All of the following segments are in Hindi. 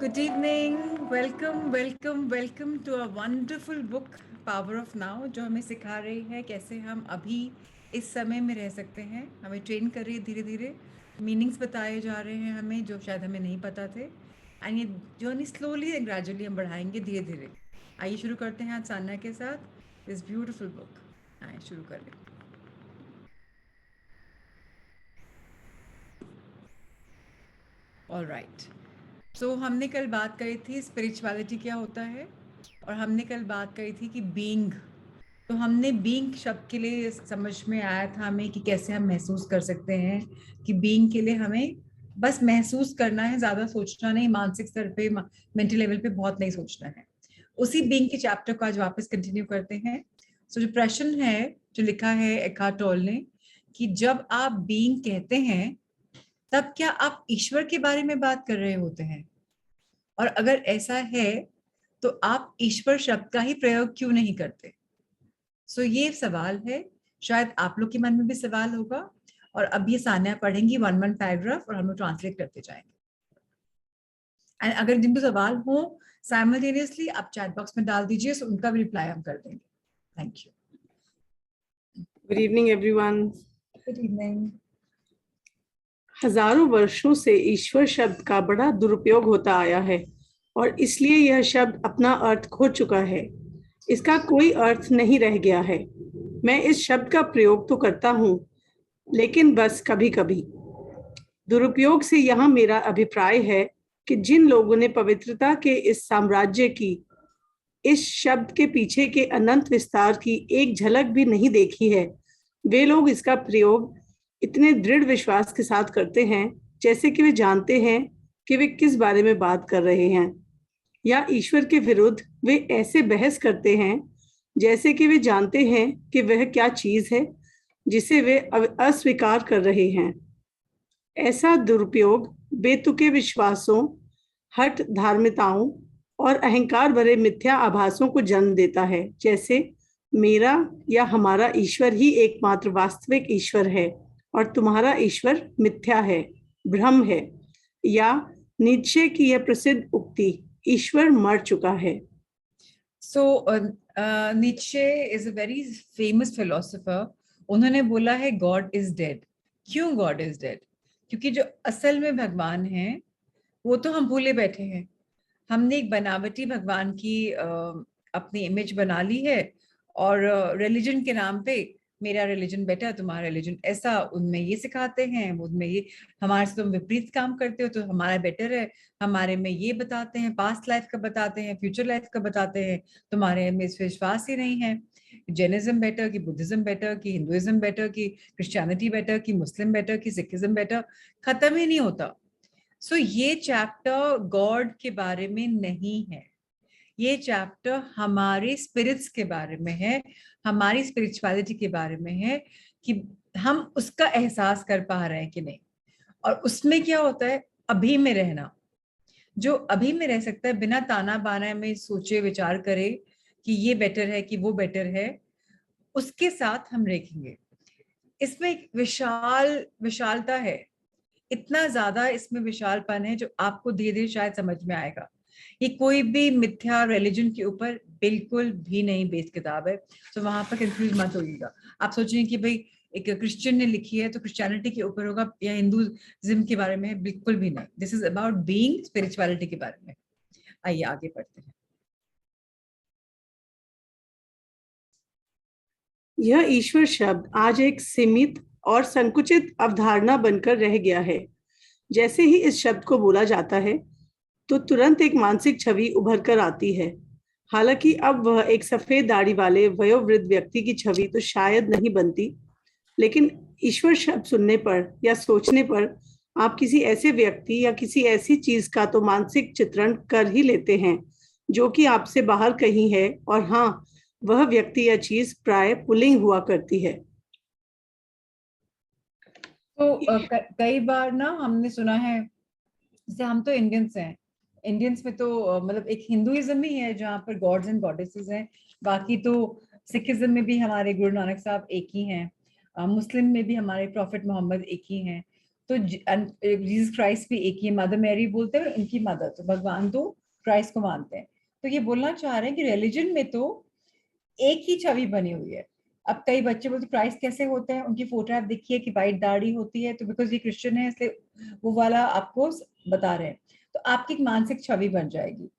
Good evening. Welcome to a wonderful book, Power of Now, जो हमें सिखा रही है कैसे हम अभी इस समय में रह सकते हैं. हमें ट्रेन कर रही है धीरे धीरे. मीनिंग्स बताए जा रहे हैं हमें जो शायद हमें नहीं पता थे. एंड ये जर्नी स्लोली एंड ग्रेजुअली हम बढ़ाएंगे धीरे धीरे. आइए शुरू करते हैं आज सान्या के साथ दिस ब्यूटीफुल बुक. आइए शुरू कर लें. All right. सो हमने कल बात करी थी स्पिरिचुअलिटी क्या होता है, और हमने कल बात करी थी कि बीइंग. तो हमने बीइंग शब्द के लिए समझ में आया था हमें कि कैसे हम महसूस कर सकते हैं कि बीइंग के लिए हमें बस महसूस करना है, ज्यादा सोचना नहीं, मानसिक स्तर पे मेंटल लेवल पे बहुत नहीं सोचना है. उसी बीइंग के चैप्टर को आज वापस कंटिन्यू करते हैं. सो जो प्रश्न है जो लिखा है एकार्ट टोल ने कि जब आप बीइंग कहते हैं तब क्या आप ईश्वर के बारे में बात कर रहे होते हैं, और अगर ऐसा है तो आप ईश्वर शब्द का ही प्रयोग क्यों नहीं करते. सो ये सवाल है. शायद आप लोग के मन में भी सवाल होगा, और अब ये सान्या पढ़ेंगी वन पैराग्राफ और हम लोग ट्रांसलेट करते जाएंगे. एंड अगर जिनको सवाल हो साइमल्टेनियसली आप चैट बॉक्स में डाल दीजिए, सो उनका भी रिप्लाई हम कर देंगे. Thank you. Good evening everyone. Good evening. हजारों वर्षों से ईश्वर शब्द का बड़ा दुरुपयोग होता आया है और इसलिए यह शब्द अपना अर्थ खो चुका है. इसका कोई अर्थ नहीं रह गया है. मैं इस शब्द का प्रयोग तो करता हूँ, लेकिन बस कभी कभी. दुरुपयोग से यहाँ मेरा अभिप्राय है कि जिन लोगों ने पवित्रता के इस साम्राज्य की, इस शब्द के पीछे के अनंत विस्तार की एक झलक भी नहीं देखी है, वे लोग इसका प्रयोग इतने दृढ़ विश्वास के साथ करते हैं जैसे कि वे जानते हैं कि वे किस बारे में बात कर रहे हैं, या ईश्वर के विरुद्ध वे ऐसे बहस करते हैं जैसे कि वे जानते हैं कि वह क्या चीज है जिसे वे अस्वीकार कर रहे हैं. ऐसा दुरुपयोग बेतुके विश्वासों, हठ धार्मिकताओं और अहंकार भरे मिथ्या आभासों को जन्म देता है, जैसे मेरा या हमारा ईश्वर ही एकमात्र वास्तविक ईश्वर है और तुम्हारा ईश्वर मिथ्या है, भ्रम है, या नीचे की यह प्रसिद्ध उक्ति ईश्वर मर चुका है. सो नीचे is a very famous philosopher. उन्होंने बोला है गॉड इज डेड. क्यों गॉड इज डेड? क्योंकि जो असल में भगवान है वो तो हम भूले बैठे हैं. हमने एक बनावटी भगवान की अपनी इमेज बना ली है, और रिलीजन के नाम पे मेरा रिलीजन बेटर, तुम्हारा रिलीजन ऐसा, उनमें ये सिखाते हैं, उनमें ये हमारे से तुम विपरीत काम करते हो तो हमारा बेटर है, हमारे में ये बताते हैं, पास्ट लाइफ का बताते हैं, फ्यूचर लाइफ का बताते हैं, तुम्हारे में इस विश्वास ही नहीं है. जैनिज्म बेटर कि बुद्धिज्म बेटर कि हिंदुइज्म बेटर कि क्रिश्चियनिटी बेटर कि मुस्लिम बेटर कि सिखिज्म बेटर, खत्म ही नहीं होता. सो ये चैप्टर गॉड के बारे में नहीं है. ये चैप्टर हमारे स्पिरिट्स के बारे में है, हमारी स्पिरिचुअलिटी के बारे में है कि हम उसका एहसास कर पा रहे हैं कि नहीं. और उसमें क्या होता है, अभी में रहना. जो अभी में रह सकता है बिना ताना बाना में सोचे विचार करे कि ये बेटर है कि वो बेटर है, उसके साथ हम रहेंगे. इसमें एक विशालता है. इतना ज्यादा इसमें विशालपन है जो आपको धीरे धीरे शायद समझ में आएगा. ये कोई भी मिथ्या रिलीजन के ऊपर बिल्कुल भी नहीं बेस्ड किताब है, तो वहां पर कंफ्यूज मत होइएगा. आप सोचेंगे कि भाई एक क्रिश्चियन ने लिखी है तो क्रिश्चियनिटी के ऊपर होगा या हिंदुइज्म के बारे में है, बिल्कुल भी नहीं. This is about being, spirituality के बारे में. आइए आगे पढ़ते हैं. यह ईश्वर शब्द आज एक सीमित और संकुचित अवधारणा बनकर रह गया है. जैसे ही इस शब्द को बोला जाता है तो तुरंत एक मानसिक छवि उभर कर आती है. हालांकि अब वह एक सफेद दाढ़ी वाले वयोवृद्ध व्यक्ति की छवि तो शायद नहीं बनती, लेकिन ईश्वर शब्द सुनने पर या सोचने पर आप किसी ऐसे व्यक्ति या किसी ऐसी चीज का तो मानसिक चित्रण कर ही लेते हैं जो कि आपसे बाहर कहीं है, और हाँ, वह व्यक्ति या चीज प्राय पुल्लिंग हुआ करती है. तो कई बार ना हमने सुना है, जैसे हम तो इंडियंस हैं, इंडियंस में तो मतलब एक हिंदुइज्म ही है जहाँ पर गॉड्स एंड गॉडेसेस हैं. बाकी तो सिखिज्म में भी हमारे गुरु नानक साहब एक ही हैं, मुस्लिम में भी हमारे प्रॉफिट मोहम्मद एक ही हैं. तो जीसस क्राइस्ट भी एक ही, मदर मैरी बोलते हैं उनकी मदर, तो भगवान तो क्राइस्ट को मानते हैं। तो ये बोलना चाह रहे हैं कि रिलीजन में तो एक ही छवि बनी हुई है। अब कई बच्चे बोलते क्राइस्ट कैसे होते हैं, उनकी फोटो आप देखिए कि वाइट दाढ़ी होती है, तो बिकॉज ये क्रिश्चियन है इसलिए वो वाला आपको बता रहे हैं। तो आपकी एक मानसिक छवि बन जाएगी।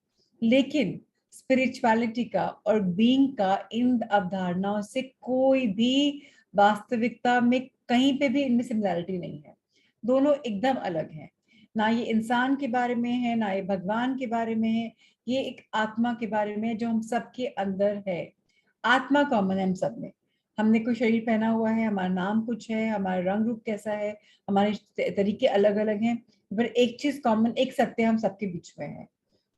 लेकिन स्पिरिचुअलिटी का और बीइंग का इन अवधारणाओं से कोई भी वास्तविकता में कहीं पे भी इनमें सिमिलरिटी नहीं है। दोनों एकदम अलग हैं। ना ये इंसान के बारे में है, ना ये भगवान के बारे में है, ये एक आत्मा के बारे में है जो हम सबके अंदर है। आत्मा कॉमन है हम सब में। हमने कोई शरीर पहना हुआ है, हमारा नाम कुछ है, हमारा रंग रूप कैसा है, हमारे तरीके अलग अलग हैं, पर एक चीज कॉमन, एक सत्य हम सबके बीच में है।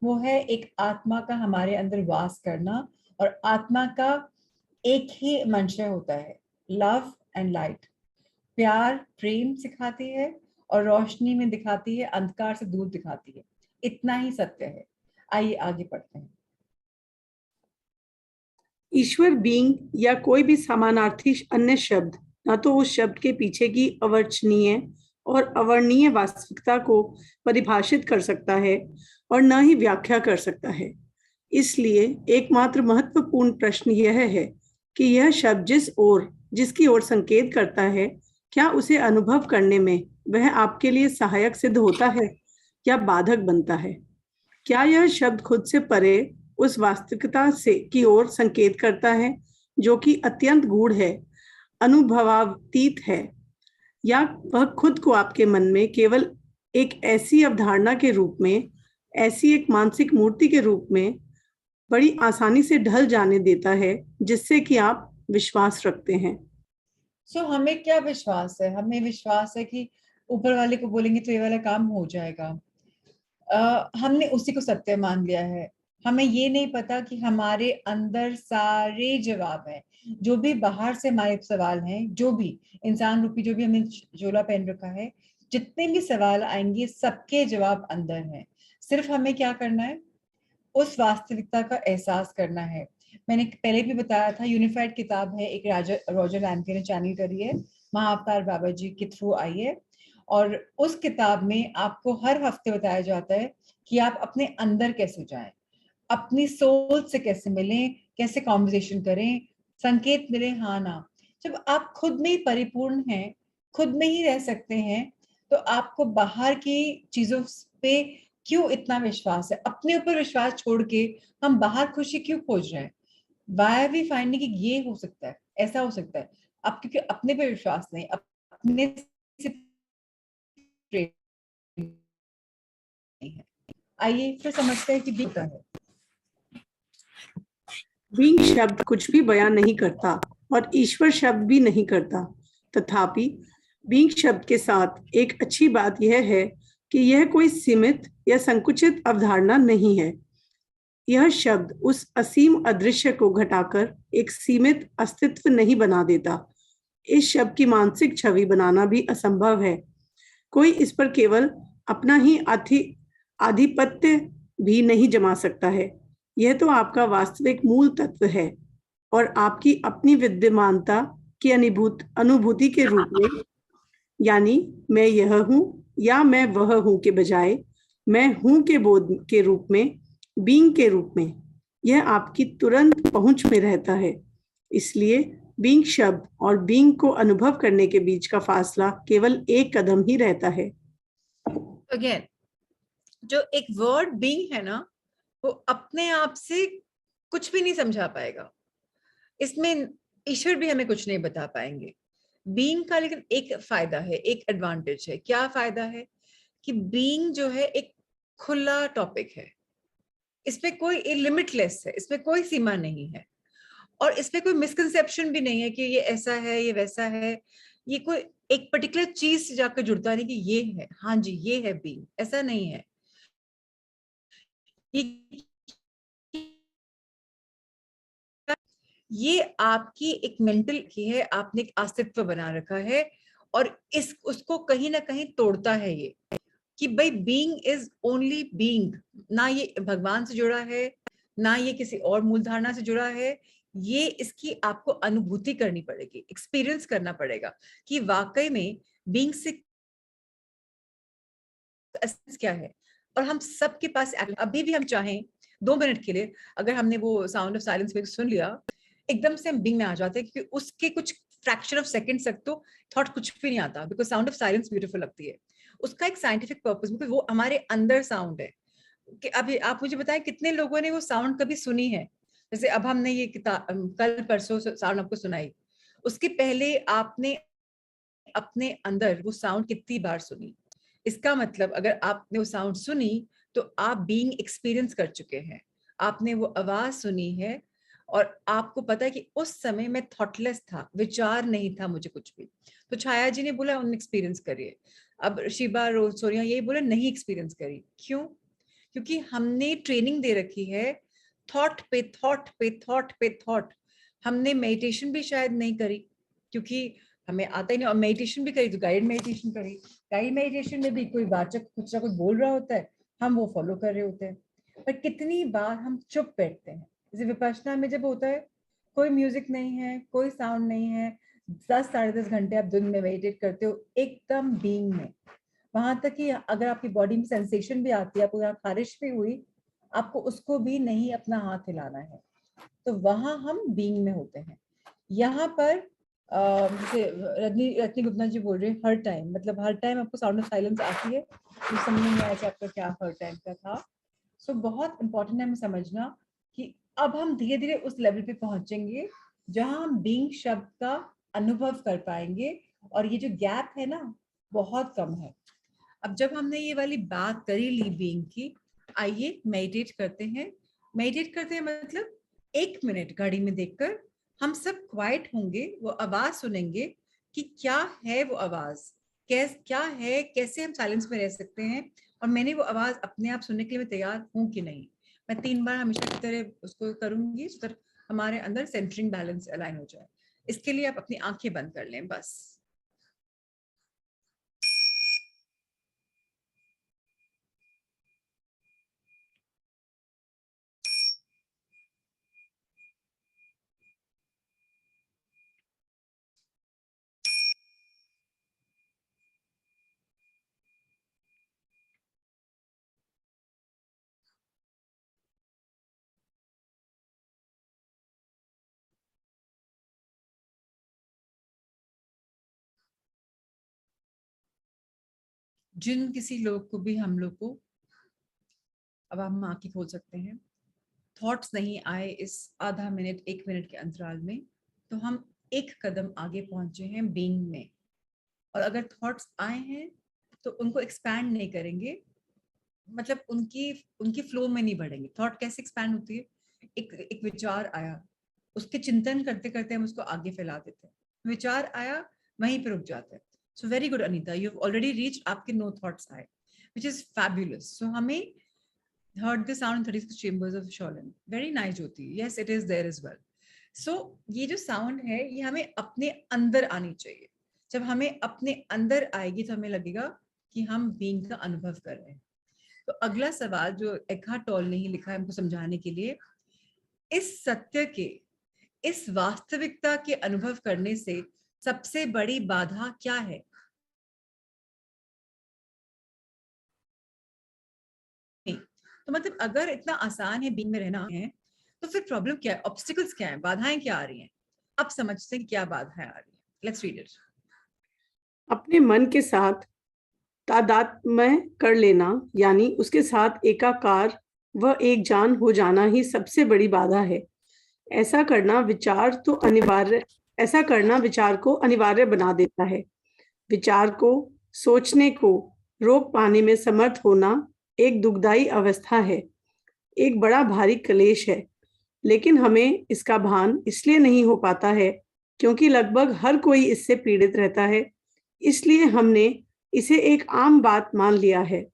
वो है एक आत्मा का हमारे अंदर वास करना। और आत्मा का एक ही मंशा होता है, लव एंड लाइट। प्यार प्रेम सिखाती है और रोशनी में दिखाती है, अंधकार से दूर दिखाती है। इतना ही सत्य है। आइए आगे पढ़ते हैं। ईश्वर बीइंग या कोई भी समानार्थी अन्य शब्द न तो उस शब्द के पीछे की अवर्चनीय और अवर्णनीय वास्तविकता को परिभाषित कर सकता है और न ही व्याख्या कर सकता है। इसलिए एकमात्र महत्वपूर्ण प्रश्न यह है कि यह शब्द जिसकी ओर संकेत करता है, क्या उसे अनुभव करने में वह आपके लिए सहायक सिद्ध होता है या बाधक बनता है? क्या यह शब्द खुद से परे उस वास्तविकता से की ओर संकेत करता है जो कि अत्यंत गूढ़ है, अनुभवातीत है, या वह खुद को आपके मन में केवल एक ऐसी अवधारणा के रूप में, ऐसी एक मानसिक मूर्ति के रूप में बड़ी आसानी से ढल जाने देता है जिससे कि आप विश्वास रखते हैं? हमें क्या विश्वास है? हमें विश्वास है कि ऊपर वाले को बोलेंगे तो ये वाला काम हो जाएगा। हमने उसी को सत्य मान लिया है। हमें ये नहीं पता कि हमारे अंदर सारे जवाब हैं। जो भी बाहर से हमारे सवाल हैं, जो भी इंसान रूपी जो भी हमने झोला पहन रखा है, जितने भी सवाल आएंगे सबके जवाब अंदर हैं। सिर्फ हमें क्या करना है? उस वास्तविकता का एहसास करना है। मैंने पहले भी बताया था, यूनिफाइड किताब है, एक राजा रॉजर लैम्के ने चैनल करी है, महाअवतार बाबा जी के थ्रू आई है। और उस किताब में आपको हर हफ्ते बताया जाता है कि आप अपने अंदर कैसे जाएं, अपनी सोच से कैसे मिलें, कैसे कॉन्वर्सेशन करें, संकेत मिले हाँ ना। जब आप खुद में ही परिपूर्ण हैं, खुद में ही रह सकते हैं, तो आपको बाहर की चीजों पे क्यों इतना विश्वास है? अपने ऊपर विश्वास छोड़ के हम बाहर खुशी क्यों खोज रहे हैं? वाई वी फाइंडिंग कि ये हो सकता है, ऐसा हो सकता है। अब क्योंकि अपने पे विश्वास नहीं, अपने से प्रेम नहीं है। आइए फिर समझते हैं कि बीता है। बीइंग शब्द कुछ भी बयान नहीं करता और ईश्वर शब्द भी नहीं करता। तथापि बीइंग शब्द के साथ एक अच्छी बात यह है कि यह कोई सीमित या संकुचित अवधारणा नहीं है। यह शब्द उस असीम अदृश्य को घटाकर एक सीमित अस्तित्व नहीं बना देता। इस शब्द की मानसिक छवि बनाना भी असंभव है। कोई इस पर केवल अपना ही आधिपत्य भी नहीं जमा सकता है। यह तो आपका वास्तविक मूल तत्व है और आपकी अपनी विद्यमानता की अनुभूति के रूप में, यानी मैं यह हूं या मैं वह हूं के बजाय मैं हूं के बोध के रूप में, बीइंग के रूप में, यह आपकी तुरंत पहुंच में रहता है। इसलिए बीइंग शब्द और बीइंग को अनुभव करने के बीच का फासला केवल एक कदम ही रहता है। अगेन, जो एक वर्ड बीइंग है ना, वो अपने आप से कुछ भी नहीं समझा पाएगा। इसमें ईश्वर भी हमें कुछ नहीं बता पाएंगे। बीइंग का लेकिन एक फायदा है, एक एडवांटेज है। क्या फायदा है? कि बीइंग जो है एक खुला टॉपिक है। इसमें कोई लिमिटलेस है, इसमें कोई सीमा नहीं है। और इसमें कोई मिसकंसेप्शन भी नहीं है कि ये ऐसा है, ये वैसा है। ये कोई एक पर्टिकुलर चीज से जाकर जुड़ता नहीं कि ये है, हाँ जी ये है बीइंग, ऐसा नहीं है। ये आपकी एक मेंटल की है, आपने एक अस्तित्व बना रखा है। और इस उसको कहीं ना कहीं तोड़ता है ये, कि भाई बीइंग इज ओनली बीइंग। ना ये भगवान से जुड़ा है, ना ये किसी और मूल धारणा से जुड़ा है। ये इसकी आपको अनुभूति करनी पड़ेगी, एक्सपीरियंस करना पड़ेगा कि वाकई में बीइंग से एसेंस क्या है। और हम सबके पास अभी भी हम चाहें 2 मिनट के लिए, अगर हमने वो साउंड ऑफ साइलेंस में सुन लिया, एकदम से हम बीइंग में आ जाते हैं, क्योंकि उसके कुछ फ्रैक्शन ऑफ सेकंड तक तो थॉट कुछ भी नहीं आता, because sound of silence beautiful लगती है। उसका एक साइंटिफिक पर्पस, बिकॉज वो हमारे अंदर साउंड है। कि अभी आप मुझे बताएं कितने लोगों ने वो साउंड कभी सुनी है। जैसे अब हमने ये किताब कल परसों साउंड आपको सुनाई, उसके पहले आपने अपने अंदर वो साउंड कितनी बार सुनी। इसका मतलब अगर आपने वो साउंड सुनी तो आप बीइंग एक्सपीरियंस कर चुके हैं, आपने वो आवाज सुनी है, और आपको पता है कि उस समय मैं थॉटलेस था, विचार नहीं था मुझे कुछ भी। तो छाया जी ने बोला उन एक्सपीरियंस करिए। अब शिबा रोज सोनिया यही बोले नहीं एक्सपीरियंस करी। क्यों? क्योंकि हमने ट्रेनिंग दे रखी है थॉट पे थॉट पे थॉट पे थॉट। हमने मेडिटेशन भी शायद नहीं करी, क्योंकि हमें आता ही नहीं। और मेडिटेशन भी करी तो गाइड मेडिटेशन करी, गाइड मेडिटेशन में भी कोई वाचक कुछ ना कुछ बोल रहा होता है, हम वो फॉलो कर रहे होते हैं। पर कितनी बार हम चुप बैठते हैं। जैसे विपश्यना में जब होता है, कोई म्यूजिक नहीं है, कोई साउंड नहीं है, 10 साढ़े 10 घंटे आप दिन में मेडिटेट करते हो एकदम बीइंग में। वहां तक कि अगर आपकी बॉडी में सेंसेशन भी आती है, आपको यहाँ खारिश भी हुई, आपको उसको भी नहीं अपना हाथ हिलाना है। तो वहां हम बीइंग में होते हैं। यहाँ पर जैसे रजनी रजनी गुप्ता जी बोल रहे हैं हर टाइम, मतलब हर टाइम आपको साउंड ऑफ साइलेंस आती है। तो समझ में नहीं आया कि आपका क्या हर टाइम का था। सो बहुत इंपॉर्टेंट है हमें समझना कि अब हम धीरे धीरे उस लेवल पे पहुंचेंगे जहां हम बीइंग शब्द का अनुभव कर पाएंगे, और ये जो गैप है ना बहुत कम है। अब जब हमने ये वाली बात करी ली बीइंग की, आइए मेडिटेट करते हैं। मेडिटेट करते हैं मतलब 1 मिनट घड़ी में देखकर हम सब क्वाइट होंगे, वो आवाज सुनेंगे कि क्या है वो आवाज, क्या है, कैसे हम साइलेंस में रह सकते हैं, और मैंने वो आवाज अपने आप सुनने के लिए मैं तैयार हूँ कि नहीं। मैं 3 बार हमेशा की तरह उसको करूंगी, so that हमारे अंदर सेंटरिंग बैलेंस अलाइन हो जाए। इसके लिए आप अपनी आंखें बंद कर लें बस। जिन किसी लोग को भी हम लोग को, अब हम आंखें खोल सकते हैं, थॉट्स नहीं आए इस आधा मिनट 1 मिनट के अंतराल में, तो हम एक कदम आगे पहुंचे हैं बीइंग में। और अगर थॉट्स आए हैं तो उनको एक्सपैंड नहीं करेंगे, मतलब उनकी उनकी फ्लो में नहीं बढ़ेंगे। थॉट कैसे एक्सपैंड होती है? एक एक विचार आया, उसके चिंतन करते करते हम उसको आगे फैला देते हैं। विचार आया, वहीं पे रुक जाते हैं। So very good Anita, you have already reached, आपके नो थॉट्स आए, व्हिच इज फैबुलस। सो हमें heard the sound in 36 chambers of Shaolin. Very nice Jyoti. Yes, it is there as well. So ये जो साउंड है ये हमें अपने अंदर आनी चाहिए। जब हमें अपने अंदर आएगी तो हमें लगेगा कि हम बीइंग का अनुभव कर रहे हैं। तो अगला सवाल जो एकार्ट टोल ने ही लिखा है हमको समझाने के लिए, इस सत्य के, इस वास्तविकता के अनुभव करने से सबसे बड़ी बाधा क्या है? तो मतलब अगर इतना आसान है बीइंग में रहना है, तो फिर प्रॉब्लम क्या है, ऑब्स्टिकल्स क्या है, बाधाएं क्या आ रही हैं? अब समझते हैं क्या बाधाएं आ रही हैं। Let's read it. अपने मन के साथ तादात्म्य कर लेना, यानी उसके साथ एकाकार व एक जान हो जाना ही सबसे बड़ी बाधा है। ऐसा करना विचार को अनिवार्य बना देता है। विचार को, सोचने को रोक पाने में समर्थ होना एक दुखदाई अवस्था है, एक बड़ा भारी क्लेश है। लेकिन हमें इसका भान इसलिए नहीं हो पाता है क्योंकि लगभग हर कोई इससे पीड़ित रहता है, इसलिए हमने इसे एक आम बात मान लिया है।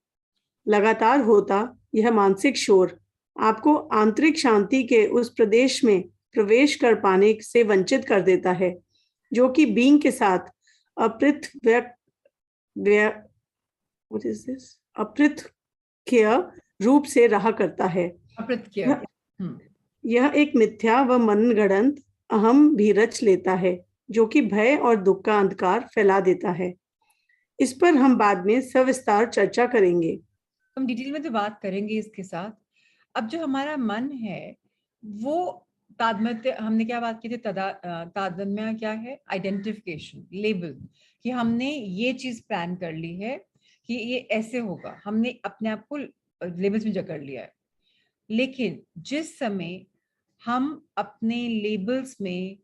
लगातार होता यह मानसिक शोर आपको आंतरिक शांति के उस प्रदेश में प्रवेश कर पाने से वंचित कर देता है जो कि बीइंग के साथ अप्रत्यक्ष रूप से रहा करता है। यह एक मिथ्या व मनगढ़ंत अहम भी रच लेता है जो कि भय और दुख का अंधकार फैला देता है। इस पर हम बाद में सविस्तार चर्चा करेंगे। हम डिटेल में तो बात करेंगे इसके साथ। अब जो हमारा मन है वो तादात्म्य, हमने क्या बात की थी, तादात्म्य क्या है, आइडेंटिफिकेशन, लेबल, कि हमने ये चीज प्लान कर ली है कि ये ऐसे होगा, हमने अपने आप को लेबल्स में जकड़ लिया है। लेकिन जिस समय हम अपने लेबल्स में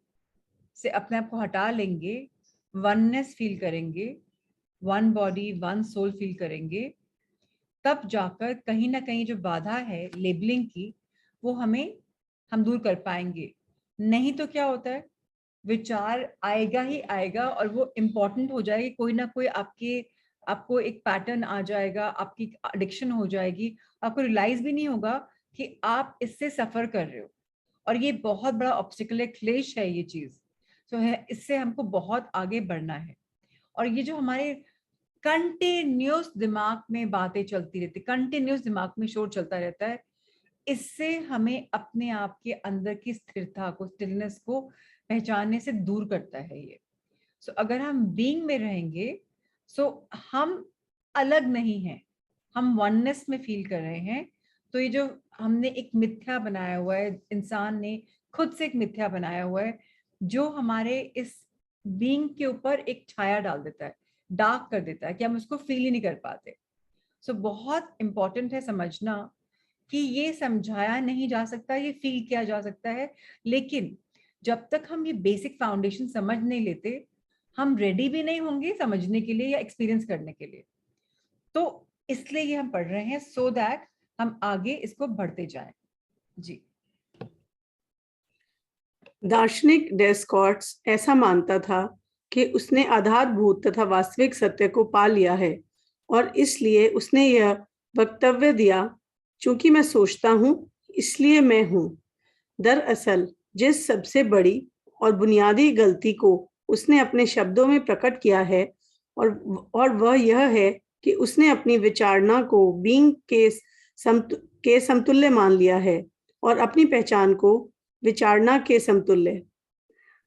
से अपने आप को हटा लेंगे, वननेस फील करेंगे, one body one soul feel करेंगे, तब जाकर कहीं ना कहीं जो बाधा है लेबलिंग की, वो हम दूर कर पाएंगे। नहीं तो क्या होता है, विचार आएगा ही आएगा और वो इम्पोर्टेंट हो जाएगी, कोई ना कोई आपको एक पैटर्न आ जाएगा, आपकी एडिक्शन हो जाएगी, आपको रियलाइज भी नहीं होगा कि आप इससे सफर कर रहे हो। और ये बहुत बड़ा ऑब्स्टिकल है, क्लेश है ये चीज। तो है, इससे हमको बहुत आगे बढ़ना है। और ये जो हमारे कंटिन्यूस दिमाग में बातें चलती रहती, कंटिन्यूस दिमाग में शोर चलता रहता है, इससे हमें अपने आप के अंदर की स्थिरता को, स्टिलनेस को पहचानने से दूर करता है ये। सो अगर हम बीइंग में रहेंगे, सो हम अलग नहीं हैं, हम वननेस में फील कर रहे हैं। तो ये जो हमने एक मिथ्या बनाया हुआ है, इंसान ने खुद से एक मिथ्या बनाया हुआ है, जो हमारे इस बीइंग के ऊपर एक छाया डाल देता है, डार्क कर देता है, कि हम उसको फील ही नहीं कर पाते। सो बहुत इंपॉर्टेंट है समझना कि ये समझाया नहीं जा सकता, ये फील किया जा सकता है, लेकिन जब तक हम ये बेसिक फाउंडेशन समझ नहीं लेते, हम रेडी भी नहीं होंगे समझने के लिए या एक्सपीरियंस करने के लिए। तो इसलिए ये हम पढ़ रहे हैं, सो दैट हम आगे इसको बढ़ते जाएं। जी। दार्शनिक डेस्कार्ट्स ऐसा मानता था कि उसने आधारभूत तथा वास्तविक सत्य को पा लिया है और इसलिए उसने यह वक्तव्य दिया, चूंकि मैं सोचता हूँ इसलिए मैं हूँ। दरअसल जिस सबसे बड़ी और बुनियादी गलती को उसने अपने शब्दों में प्रकट किया है और वह यह है कि उसने अपनी विचारणा को बीइंग के समतुल्य मान लिया है और अपनी पहचान को विचारणा के समतुल्य।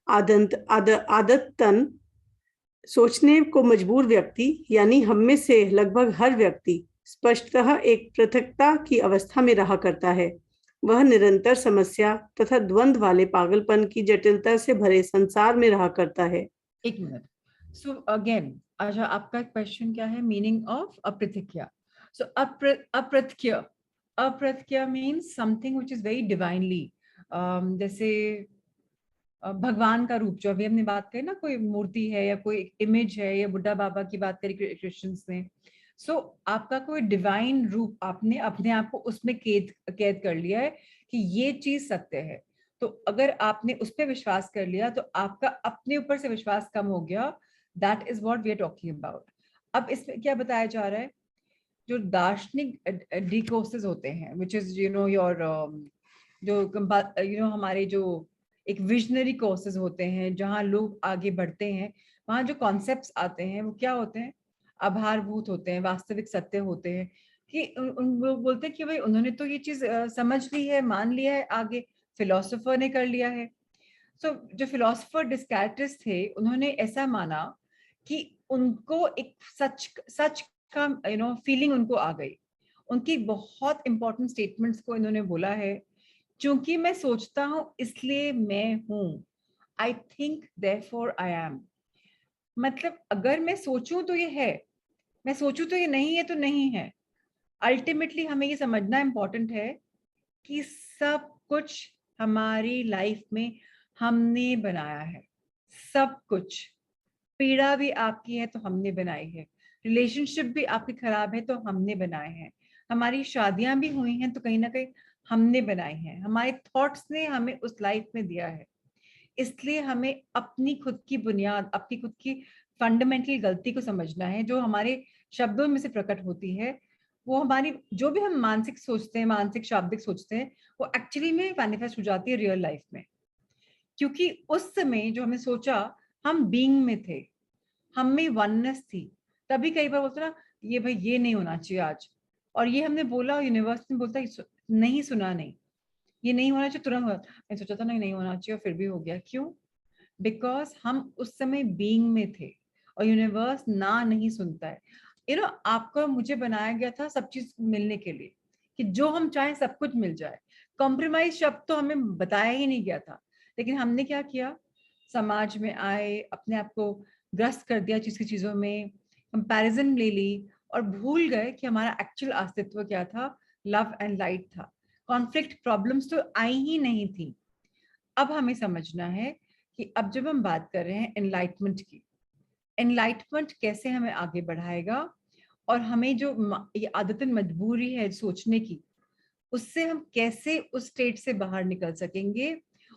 आदतन सोचने को मजबूर व्यक्ति यानी हम में से लगभग हर व्यक्ति स्पष्टतः एक पृथकता की अवस्था में रहा करता है। वह निरंतर समस्या तथा द्वंद्व वाले पागलपन की जटिलता से भरे संसार में रहा करता है। एक मिनट। सो अगेन, अच्छा, आपका क्वेश्चन क्या है, मीनिंग ऑफ अप्रतिक्रिया? सो अप्रतिक्रिया, अप्रतिक्रिया means something which is very divinely, जैसे भगवान का रूप, जो अभी हमने बात करी ना, कोई मूर्ति है या कोई इमेज है, या बुड्ढा बाबा की बात करी क्रिश्चियंस ने। सो आपका कोई डिवाइन रूप, आपने अपने आप को उसमें कैद कैद कर लिया है कि ये चीज सत्य है। तो अगर आपने उस पर विश्वास कर लिया, तो आपका अपने ऊपर से विश्वास कम हो गया। That is what we are talking about. अब इसमें क्या बताया जा रहा है, जो दार्शनिक डिकोर्सेस होते हैं, विच इज योर जो हमारे जो एक विजनरी कोर्सेज होते हैं, जहाँ लोग आगे बढ़ते हैं, वहाँ जो कॉन्सेप्ट्स आते हैं वो क्या होते हैं, आधारभूत होते हैं, वास्तविक सत्य होते हैं। कि वो बोलते हैं कि भाई उन्होंने तो ये चीज समझ ली है, मान लिया है, आगे फिलोसोफर ने कर लिया है। सो जो फिलोसोफर डिस्कार्टिस थे, उन्होंने ऐसा माना कि उनको एक सच सच का फीलिंग उनको आ गई। उनकी बहुत इंपॉर्टेंट स्टेटमेंट्स को इन्होंने बोला है, क्योंकि मैं सोचता हूं इसलिए मैं हूं, I think therefore I am. मतलब अगर मैं सोचूं तो ये है, मैं सोचूं तो ये नहीं है, तो नहीं है। अल्टीमेटली हमें ये समझना इंपॉर्टेंट है कि सब कुछ हमारी लाइफ में हमने बनाया है, सब कुछ। पीड़ा भी आपकी है तो हमने बनाई है, रिलेशनशिप भी आपकी खराब है तो हमने बनाए हैं, हमारी शादियां भी हुई हैं तो कहीं ना कहीं हमने बनाई हैं, हमारे थॉट्स ने हमें उस लाइफ में दिया है। इसलिए हमें अपनी खुद की बुनियाद, अपनी खुद की फंडामेंटल गलती को समझना है, जो हमारे शब्दों में से प्रकट होती है। वो हमारी जो भी हम मानसिक सोचते हैं, मानसिक शाब्दिक सोचते हैं, वो एक्चुअली में मैनिफेस्ट हो जाती है रियल लाइफ में। क्योंकि उस समय जो हमने सोचा, हम बीइंग में थे, हम में वननेस थी। तभी कई बार बोलते ना, ये भाई ये नहीं होना चाहिए आज, और ये हमने बोला, यूनिवर्स ने बोलता नहीं, सुना नहीं, ये नहीं होना चाहिए, तुरंत हुआ। मैं सोचा था नहीं होना चाहिए और फिर भी हो गया। क्यों? बिकॉज हम उस समय बीइंग में थे, और यूनिवर्स ना नहीं सुनता है। आपका मुझे बनाया गया था सब चीज मिलने के लिए, कि जो हम चाहें सब कुछ मिल जाए। कॉम्प्रोमाइज शब्द तो हमें बताया ही नहीं गया था, लेकिन हमने क्या किया, समाज में आए, अपने आप को ग्रस्त कर दिया चीज की चीजों में, कंपैरिजन ले ली और भूल गए कि हमारा एक्चुअल अस्तित्व क्या था, लव एंड लाइट था। कॉन्फ्लिक्ट प्रॉब्लम्स तो आई ही नहीं थी। अब हमें समझना है कि अब जब हम बात कर रहे हैं एनलाइटमेंट की, एनलाइटमेंट कैसे हमें आगे बढ़ाएगा, और हमें जो ये आदतन मजबूरी है सोचने की, उससे हम कैसे उस स्टेट से बाहर निकल सकेंगे।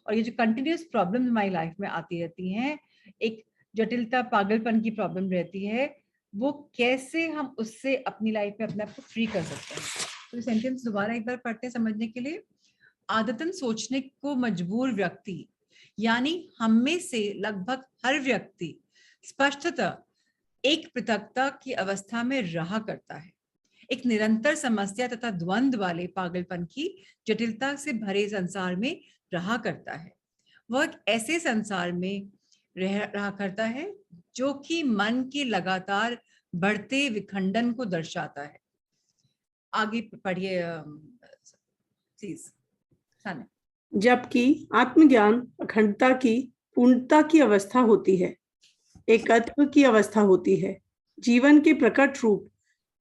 और ये जो कंटिन्यूस प्रॉब्लम हमारी लाइफ में आती रहती हैं, एक जटिलता पागलपन की प्रॉब्लम रहती है, वो कैसे हम उससे अपनी लाइफ में अपने आप को फ्री कर सकते हैं। तो सेंटेंस दोबारा एक बार पढ़ते हैं समझने के लिए। आदतन सोचने को मजबूर व्यक्ति, यानी हम में से लगभग हर व्यक्ति स्पष्टतः एक पृथकता की अवस्था में रहा करता है, एक निरंतर समस्या तथा द्वंद्व वाले पागलपन की जटिलता से भरे संसार में रहा करता है। वह एक ऐसे संसार में रहा करता है जो कि मन के लगातार बढ़ते विखंडन को दर्शाता है। आगे पढ़िए प्लीज साने। जबकि आत्मज्ञान अखंडता की पूर्णता की अवस्था होती है, एकत्व की अवस्था होती है। जीवन के प्रकट रूप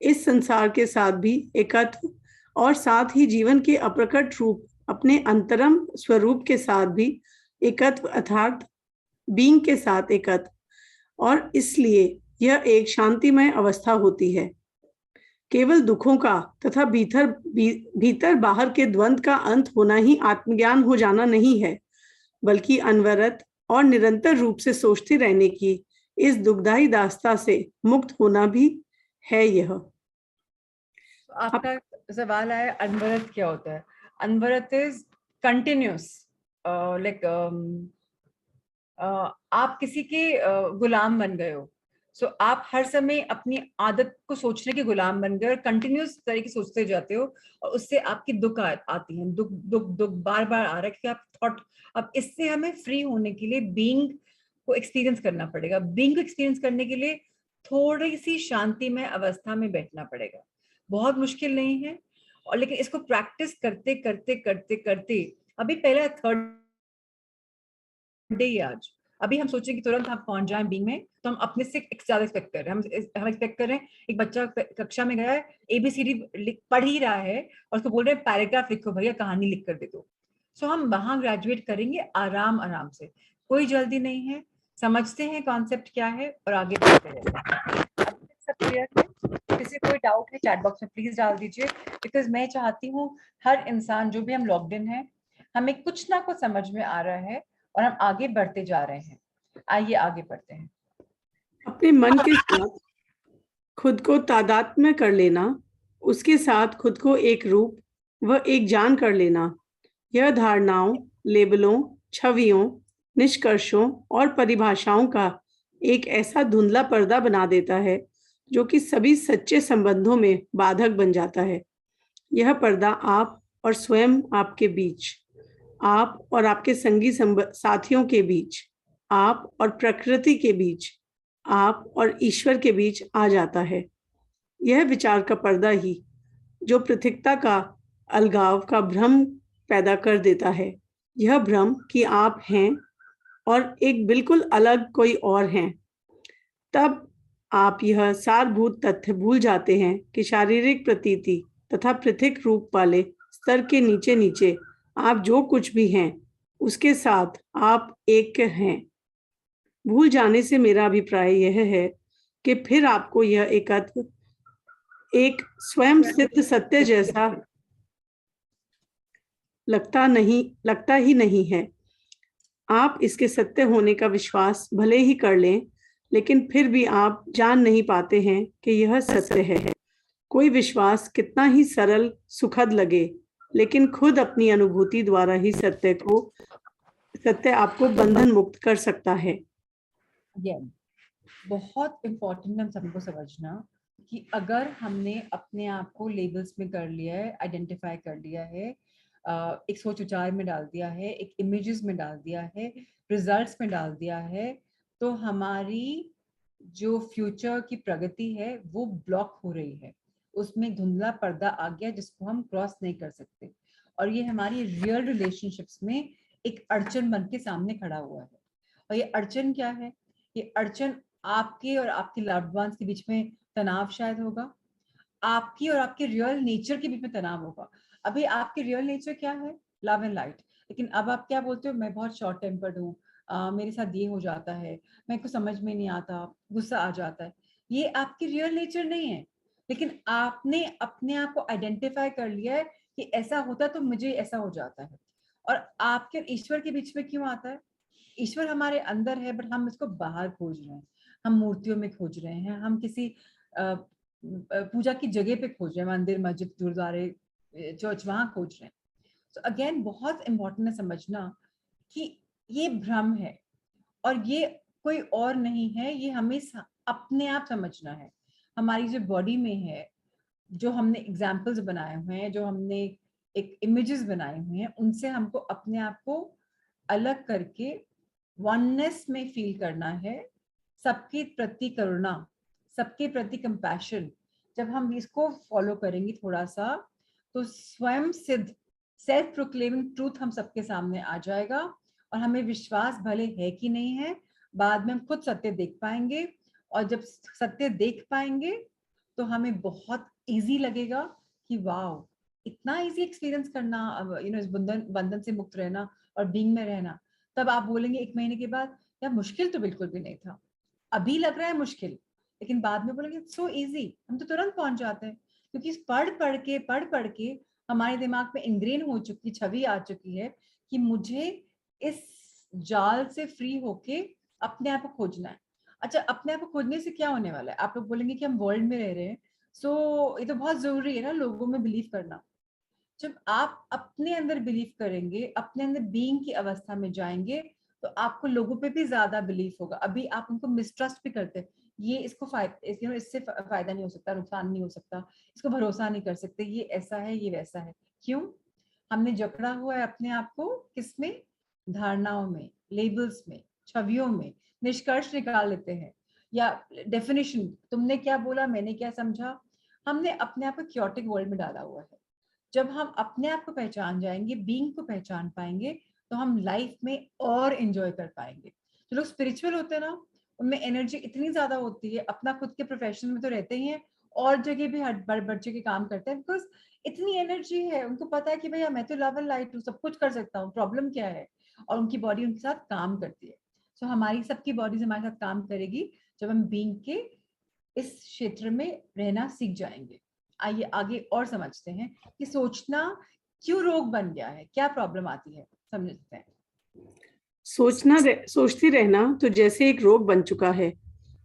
इस संसार के साथ भी एकत्व, और साथ ही जीवन के अप्रकट रूप अपने अंतरम स्वरूप के साथ भी एकत्व, अर्थात बीइंग के साथ एकत्व, और इसलिए यह एक शांतिमय अवस्था होती है। केवल दुखों का तथा भीतर बाहर के द्वंद्व का अंत होना ही आत्मज्ञान हो जाना नहीं है, बल्कि अनवरत और निरंतर रूप से सोचते रहने की इस दुखदाई दास्ता से मुक्त होना भी है। यह आपका सवाल है अनवरत क्या होता है? अनवरत इज कंटिन्यूस, लाइक आप किसी के गुलाम बन गए हो। सो आप हर समय अपनी आदत को सोचने के गुलाम बन गए और कंटिन्यूस तरीके से सोचते जाते हो, और उससे आपकी दुख आती है, दुख दुख दुख बार बार आ रहा है क्योंकि आप थॉट। अब इससे हमें फ्री होने के लिए बीइंग को एक्सपीरियंस करना पड़ेगा। बीइंग को एक्सपीरियंस करने के लिए थोड़ी सी शांति में अवस्था में बैठना पड़ेगा। बहुत मुश्किल नहीं है, और लेकिन इसको प्रैक्टिस करते करते करते करते, अभी पहला थर्ड डे ही आज, अभी हम सोचें कि तुरंत हम पहुंच जाएं बीइंग में, तो हम अपने से ज्यादा एक्सपेक्ट कर रहे हैं। हम एक्सपेक्ट कर रहे हैं, एक बच्चा कक्षा में गया है, ABCD पढ़ ही रहा है, और उसको बोल रहे हैं पैराग्राफ लिखो भैया, कहानी लिख कर दे दो। सो हम वहां ग्रेजुएट करेंगे आराम आराम से, कोई जल्दी नहीं है, समझते हैं कॉन्सेप्ट क्या है और आगे बढ़ते हैं। सब क्लियर है? किसी कोई डाउट है चैट बॉक्स में प्लीज डाल दीजिए, बिकॉज मैं चाहती हूँ हर इंसान जो भी हम लॉग्ड इन है, हमें कुछ ना कुछ समझ में आ रहा है और हम आगे बढ़ते जा रहे हैं। आइए आगे बढ़ते हैं। अपने मन के साथ खुद को तादात्म्य कर लेना, उसके साथ खुद को एक रूप व एक जान कर लेना, यह धारणाओं, लेबलों, छवियों, निष्कर्षों और परिभाषाओं का एक ऐसा धुंधला पर्दा बना देता है जो कि सभी सच्चे संबंधों में बाधक बन जाता है। यह पर्दा आप और स्वयं आपके बीच, आप और आपके संगी साथियों के बीच, आप और प्रकृति के बीच, आप और ईश्वर के बीच आ जाता है। यह विचार का पर्दा ही जो पृथकता का अलगाव का भ्रम पैदा कर देता है। यह भ्रम कि आप हैं और एक बिल्कुल अलग कोई और हैं। तब आप यह सारभूत तथ्य भूल जाते हैं कि शारीरिक प्रतीति तथा पृथक रूप वाले स्तर के नीचे नीचे आप जो कुछ भी हैं उसके साथ आप एक हैं। भूल जाने से मेरा अभिप्राय यह है कि फिर आपको यह एकत्व एक स्वयं सिद्ध सत्य जैसा लगता ही नहीं है। आप इसके सत्य होने का विश्वास भले ही कर लें, लेकिन फिर भी आप जान नहीं पाते हैं कि यह सत्य है। कोई विश्वास कितना ही सरल सुखद लगे, लेकिन खुद अपनी अनुभूति द्वारा ही सत्य आपको बंधन मुक्त कर सकता है। बहुत इम्पोर्टेंट है हम सबको समझना कि अगर हमने अपने आप को लेबल्स में कर लिया है, आइडेंटिफाई कर लिया है, एक सोच विचार में डाल दिया है, एक इमेजेस में डाल दिया है, रिजल्ट्स में डाल दिया है, तो हमारी जो फ्यूचर की प्रगति है वो ब्लॉक हो रही है, उसमें धुंधला पर्दा आ गया जिसको हम क्रॉस नहीं कर सकते, और ये हमारी रियल रिलेशनशिप्स में एक अड़चन बन के सामने खड़ा हुआ है। और ये अड़चन क्या है? ये अड़चन आपके और आपके लव्ड वंस के बीच में तनाव शायद होगा, आपकी और आपके रियल नेचर के बीच में तनाव होगा। अभी आपके रियल नेचर क्या है? Love and light. लेकिन अब आप क्या बोलते हो? मैं बहुत शॉर्ट टेम्पर्ड हूँ, मेरे साथ ये हो जाता है, मेरे को समझ में नहीं आता, गुस्सा आ जाता है। ये आपकी रियल नेचर नहीं है, लेकिन आपने अपने आप को आइडेंटिफाई कर लिया है कि ऐसा होता तो मुझे ऐसा हो जाता है। और आपके और ईश्वर के बीच में क्यों आता है? ईश्वर हमारे अंदर है, बट हम इसको बाहर खोज रहे हैं, हम मूर्तियों में खोज रहे हैं, हम किसी पूजा की जगह पे खोज रहे हैं, मंदिर, मस्जिद, गुरुद्वारे, चर्च, वहां खोज रहे हैं। तो अगेन बहुत इंपॉर्टेंट है समझना कि ये भ्रम है, और ये कोई और नहीं है, ये हमें अपने आप समझना है। हमारी जो बॉडी में है, जो हमने एग्जाम्पल्स बनाए हुए हैं, जो हमने एक इमेजेस बनाए हुए हैं, उनसे हमको अपने आप को अलग करके वननेस में फील करना है। सबके प्रति करुणा, सबके प्रति कंपैशन, जब हम इसको फॉलो करेंगे थोड़ा सा, तो स्वयं सिद्ध सेल्फ प्रोक्लेमिंग ट्रूथ हम सबके सामने आ जाएगा, और हमें विश्वास भले है कि नहीं है, बाद में हम खुद सत्य देख पाएंगे। और जब सत्य देख पाएंगे तो हमें बहुत इजी लगेगा कि वाह, इतना इजी एक्सपीरियंस करना, इस बंधन बंधन से मुक्त रहना और बीइंग में रहना। तब आप बोलेंगे 1 महीने के बाद, यार मुश्किल तो बिल्कुल भी नहीं था, अभी लग रहा है मुश्किल, लेकिन बाद में बोलेंगे सो इजी, हम तो तुरंत पहुंच जाते हैं। क्योंकि पढ़ पढ़ के हमारे दिमाग में इंग्रेन हो चुकी छवि आ चुकी है कि मुझे इस जाल से फ्री होके अपने आप को खोजना है। अच्छा, अपने आप को खोजने से क्या होने वाला है? आप लोग बोलेंगे कि हम वर्ल्ड में रह रहे हैं, सो ये तो बहुत जरूरी है ना लोगों में बिलीव करना। जब आप अपने अंदर बिलीव करेंगे, अपने अंदर बीइंग की अवस्था में जाएंगे, तो आपको लोगों पे भी ज्यादा बिलीव होगा। अभी आप उनको मिसट्रस्ट भी करते हैं, ये इसको इससे फायदा नहीं हो सकता, नुकसान नहीं हो सकता, इसको भरोसा नहीं कर सकते, ये ऐसा है, ये वैसा है। क्यों? हमने जकड़ा हुआ है अपने आप को किसमें? धारणाओं में, लेबल्स में, छवियों में। निष्कर्ष निकाल लेते हैं, या डेफिनेशन, तुमने क्या बोला, मैंने क्या समझा। हमने अपने आप को क्योटिक वर्ल्ड में डाला हुआ है। जब हम अपने आप को पहचान जाएंगे, बीइंग को पहचान पाएंगे, तो हम लाइफ में और एंजॉय कर पाएंगे। जो लोग स्पिरिचुअल होते हैं ना, उनमें एनर्जी इतनी ज्यादा होती है, अपना खुद के प्रोफेशन में तो रहते ही हैं, और जगह भी हर बड़े बच्चे के काम करते हैं, बिकॉज इतनी एनर्जी है, उनको पता है कि भैया मैं तो लव एंड लाइट हूँ, सब कुछ कर सकता हूँ, प्रॉब्लम क्या है। और उनकी बॉडी उनके साथ काम करती है। सो हमारी सबकी बॉडीज हमारे साथ काम करेगी जब हम बीइंग के इस क्षेत्र में रहना सीख जाएंगे। आइए आगे और समझते हैं कि सोचना क्यों रोग बन गया है, क्या प्रॉब्लम आती है, समझते हैं। सोचती रहना तो जैसे एक रोग बन चुका है।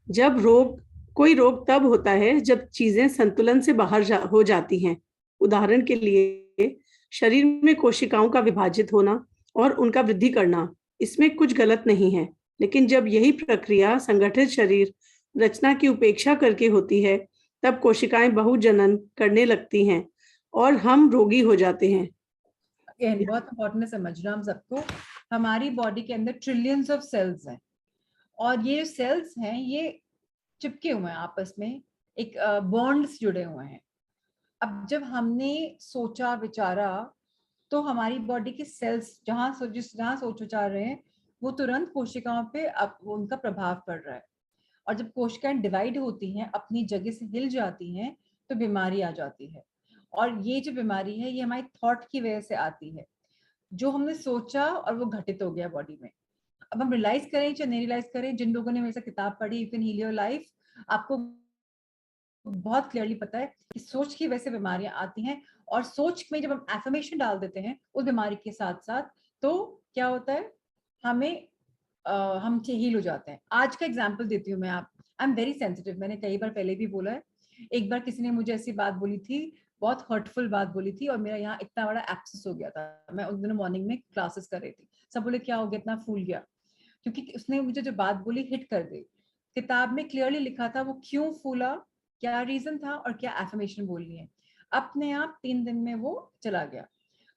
जब रोग कोई रोग तब होता है जब चीजें संतुलन से बाहर हो जाती हैं। उदाहरण के लिए शरीर में कोशिकाओं का विभाजित होना और उनका वृद्धि करना, इसमें कुछ गलत नहीं है। लेकिन जब यही प्रक्रिया संगठित शरीर रचना की उपेक्षा करके होती है, तब कोशिकाएं बहुजनन करने लगती हैं और हम रोगी हो जाते हैं। बहुत इंपॉर्टेंट है समझना हम सबको। हमारी बॉडी के अंदर ट्रिलियंस ऑफ सेल्स हैं, और ये जो सेल्स हैं ये चिपके हुए हैं आपस में, एक बॉन्ड्स जुड़े हुए हैं। अब जब हमने सोचा विचारा, तो हमारी बॉडी के सेल्स जहां सोच विचार रहे हैं, वो तुरंत कोशिकाओं पे अब उनका प्रभाव पड़ रहा है। और जब कोशिकाएं डिवाइड होती हैं, अपनी जगह से हिल जाती हैं, तो बीमारी आ जाती है। और ये जो बीमारी है, ये हमारी थॉट की वजह से आती है। जो हमने सोचा और वो घटित हो गया बॉडी में। अब हम रियलाइज करें चाहे नहीं रियलाइज करें, जिन लोगों ने मेरे से किताब पढ़ी you can heal your life, आपको बहुत क्लियरली पता है कि सोच की वजह से बीमारियां आती हैं। और सोच में जब हम एफर्मेशन डाल देते हैं उस बीमारी के साथ साथ, तो क्या होता है, हमें हम हील हो जाते हैं। आज का एग्जाम्पल देती हूँ मैं। आप, आई एम वेरी सेंसिटिव, मैंने कई बार पहले भी बोला है। एक बार किसी ने मुझे ऐसी बात बोली थी, बहुत हर्टफुल बात बोली थी, और मेरा यहाँ इतना बड़ा एक्सेस हो गया था। मैं उस दिन मॉर्निंग में क्लासेस कर रही थी, सब बोले क्या हो गया, इतना फूल गया, क्योंकि उसने मुझे जो बात बोली हिट कर दी। किताब में क्लियरली लिखा था वो क्यों फूला, क्या रीजन था, और क्या एफर्मेशन बोलनी है। अपने आप 3 दिन में वो चला गया।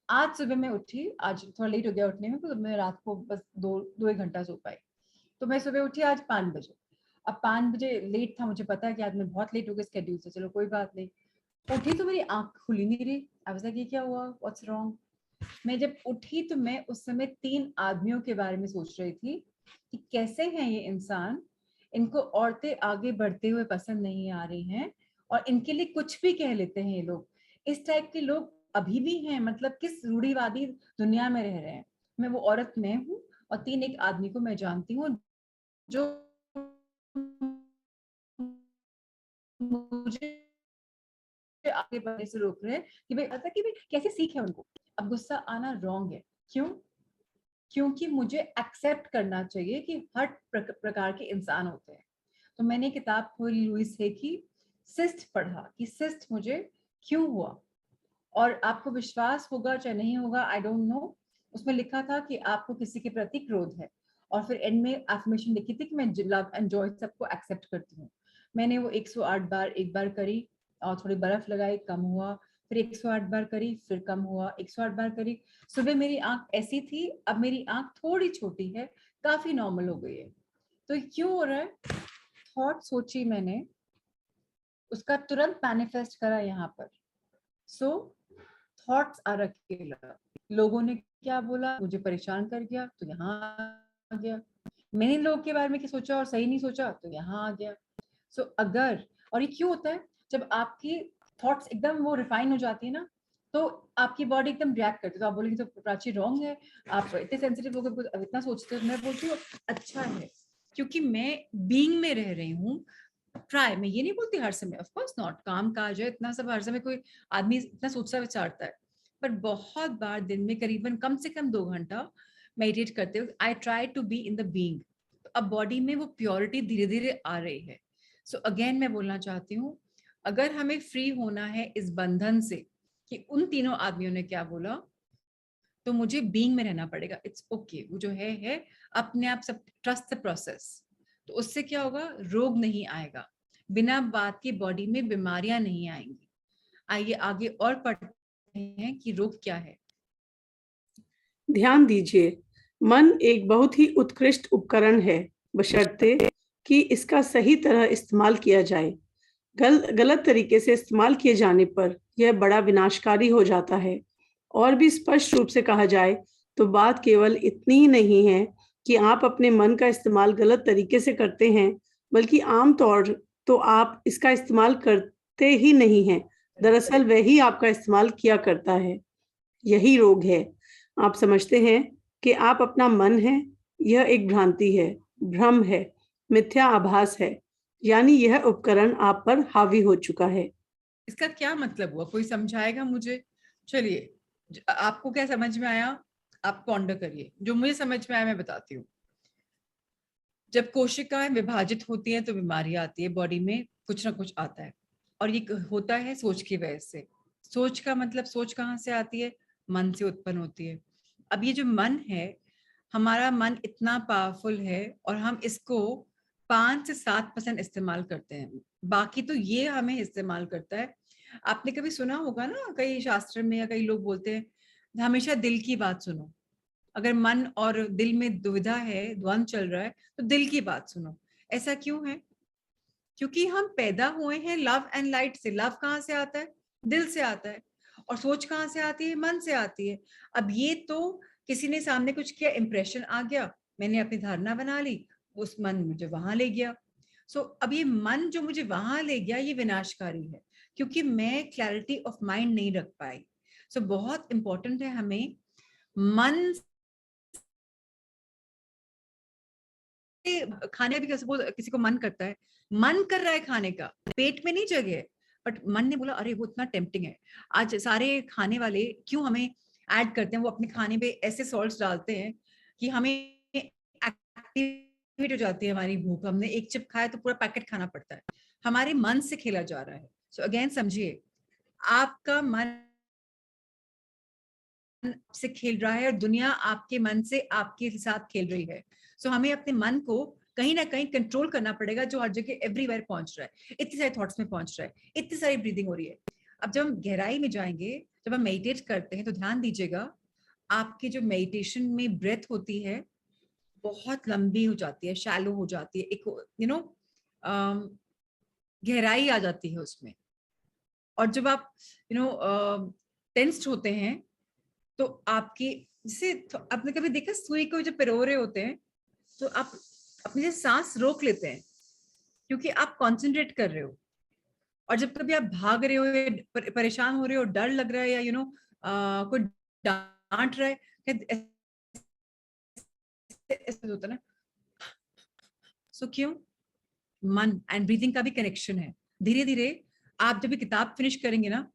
आज सुबह मैं उठी, आज थोड़ा लेट हो गया उठने में, तो मैं रात को बस दो दो एक घंटा सो पाई। तो मैं सुबह उठी आज 5 बजे। अब 5 बजे लेट था, मुझे पता है कि आज मैं बहुत लेट हो गई स्केड्यूल से, चलो कोई बात नहीं। उठी तो मेरी आंख खुली नहीं रही। आई वाज लाइक ये क्या हुआ, व्हाट्स रॉन्ग। मैं जब उठी तो मैं उस समय 3 आदमियों के बारे में सोच रही थी कि कैसे हैं ये इंसान, इनको औरतें आगे बढ़ते हुए पसंद नहीं आ रही हैं और इनके लिए कुछ भी कह लेते हैं ये लोग। इस टाइप के लोग अभी भी हैं, मतलब किस रूढ़िवादी दुनिया में रह रहे हैं। मैं वो औरत मैं हूँ और 3 एक आदमी को मैं जानती हूँ जो मुझे आगे बढ़ने से रोक रहे हैं कि भाई ऐसा कि भाई कैसे सीख है उनको। अब गुस्सा आना रॉन्ग है, क्यों? क्योंकि मुझे एक्सेप्ट करना चाहिए कि हर प्रकार के इंसान होते हैं। तो मैंने किताब खोली लुईस है की, सिस्ट पढ़ा कि सिस्ट मुझे क्यों हुआ। और आपको विश्वास होगा चाहे नहीं होगा, आई डोंट नो, उसमें लिखा था कि आपको किसी के प्रति क्रोध है। और फिर एंड में एफर्मेशन लिखी थी कि मैं लव एंड जॉय सबको एक्सेप्ट करती हूँ। मैंने वो 108 बार एक बार करी और थोड़ी बर्फ लगाई, कम हुआ। फिर 108 बार करी, फिर कम हुआ। 108 बार करी। सुबह मेरी आंख ऐसी थी, अब मेरी आंख थोड़ी छोटी है, काफी नॉर्मल हो गई है। तो क्यों हो रहा है? थॉट सोची मैंने, उसका तुरंत मैनिफेस्ट करा यहाँ पर। सो थॉट्स आर अकेला। लोगों ने क्या बोला, मुझे परेशान कर गया तो यहाँ आ गया। मैंने लोगों के बारे में क्या सोचा और सही नहीं सोचा तो यहाँ आ गया। सो अगर, और ये क्यों होता है, जब आपकी थॉट्स एकदम वो रिफाइन हो जाती है ना, तो आपकी बॉडी एकदम रिएक्ट करती है। तो आप बोलेंगे तो प्राची रॉन्ग है, आप इतने सेंसिटिव हो गए, अब इतना सोचते हो। मैं बोलती हूँ अच्छा है, क्योंकि मैं बीइंग में रह रही हूँ। ट्राई, मैं ये नहीं बोलती हर समय, ऑफ कोर्स नॉट, काम काज है इतना सब, हर समय कोई आदमी इतना सोचता विचारता है। पर बहुत बार दिन में करीबन कम से कम 2 घंटा मेडिटेट करते हुए I try to be in the being. अब बॉडी में वो प्योरिटी धीरे धीरे आ रही है। सो अगेन मैं बोलना चाहती हूँ, अगर हमें फ्री होना है इस बंधन से कि उन तीनों आदमियों ने क्या बोला, तो मुझे बीइंग में रहना पड़ेगा। इट्स ओके, वो जो है अपने आप सब, ट्रस्ट द प्रोसेस। तो उससे क्या होगा, रोग नहीं आएगा, बिना बात की बॉडी में बीमारियां नहीं आएंगी। आइए आगे और पढ़ते हैं कि रोग क्या है। ध्यान दीजिए, मन एक बहुत ही उत्कृष्ट उपकरण है, बशर्ते कि इसका सही तरह इस्तेमाल किया जाए। गलत तरीके से इस्तेमाल किए जाने पर यह बड़ा विनाशकारी हो जाता है। और भी स्पष्ट रूप से कहा जाए तो बात केवल इतनी ही नहीं है कि आप अपने मन का इस्तेमाल गलत तरीके से करते हैं, बल्कि आम तौर तो आप इसका इस्तेमाल करते ही नहीं हैं। दरअसल वही आपका इस्तेमाल किया करता है। यही रोग है। आप समझते हैं कि आप अपना मन है, यह एक भ्रांति है, भ्रम है, मिथ्या आभास है, यानी यह उपकरण आप पर हावी हो चुका है। इसका क्या मतलब हुआ, कोई समझाएगा मुझे? चलिए, आपको क्या समझ में आया आप पॉन्डर करिए, जो मुझे समझ में आया मैं बताती हूँ। जब कोशिकाएं विभाजित होती हैं तो बीमारी आती है, बॉडी में कुछ ना कुछ आता है। और ये होता है सोच की वजह से। सोच का मतलब, सोच कहाँ से आती है? मन से उत्पन्न होती है। अब ये जो मन है, हमारा मन इतना पावरफुल है और हम इसको 5 से 7% इस्तेमाल करते हैं, बाकी तो ये हमें इस्तेमाल करता है। आपने कभी सुना होगा ना, कई शास्त्र में या कई लोग बोलते हैं हमेशा दिल की बात सुनो। अगर मन और दिल में दुविधा है, द्वंद चल रहा है, तो दिल की बात सुनो। ऐसा क्यों है? क्योंकि हम पैदा हुए हैं लव एंड लाइट से। लव कहाँ से आता है? दिल से आता है। और सोच कहाँ से आती है? मन से आती है। अब ये तो किसी ने सामने कुछ किया, इंप्रेशन आ गया, मैंने अपनी धारणा बना ली, उस मन मुझे वहां ले गया। सो अब ये मन जो मुझे वहां ले गया, ये विनाशकारी है, क्योंकि मैं क्लैरिटी ऑफ माइंड नहीं रख पाई। सो बहुत इंपॉर्टेंट है हमें मन। खाने भी सपोज किसी को मन करता है, मन कर रहा है खाने का, पेट में नहीं जगह है, बट मन ने बोला अरे वो इतना टेम्पटिंग है। आज सारे खाने वाले क्यों हमें ऐड करते हैं, वो अपने खाने पे ऐसे सॉल्ट्स डालते हैं कि हमें एक्टिवेट हो जाती है हमारी भूख। हमने एक चिप खाया तो पूरा पैकेट खाना पड़ता है। हमारे मन से खेला जा रहा है। सो अगेन समझिए, आपका मन से खेल रहा है और दुनिया आपके मन से आपके साथ खेल रही है। सो हमें अपने मन को कहीं ना कहीं कंट्रोल करना पड़ेगा, जो हर जगह एवरीवेयर पहुंच रहा है, इतने सारे थॉट्स में पहुंच रहा है, इतनी सारी ब्रीदिंग हो रही है। अब जब हम गहराई में जाएंगे, जब हम मेडिटेट करते हैं, तो ध्यान दीजिएगा, आपकी जो मेडिटेशन में ब्रेथ होती है बहुत लंबी हो जाती है, शैलो हो जाती है, एक गहराई आ जाती है उसमें। और जब आप टेंस्ड होते हैं तो आपकी, जैसे आपने कभी देखा सुई को जब पिरो रहे होते हैं तो आप अपनी से सांस रोक लेते हैं क्योंकि आप कंसंट्रेट कर रहे हो। और जब कभी आप भाग रहे हो या परेशान हो रहे हो, डर लग रहा है, या कोई डांट रहा है, ऐसे होता है ना। सो क्यों? मन एंड ब्रीथिंग का भी कनेक्शन है। धीरे धीरे आप जब भी किताब फिनिश करेंगे ना,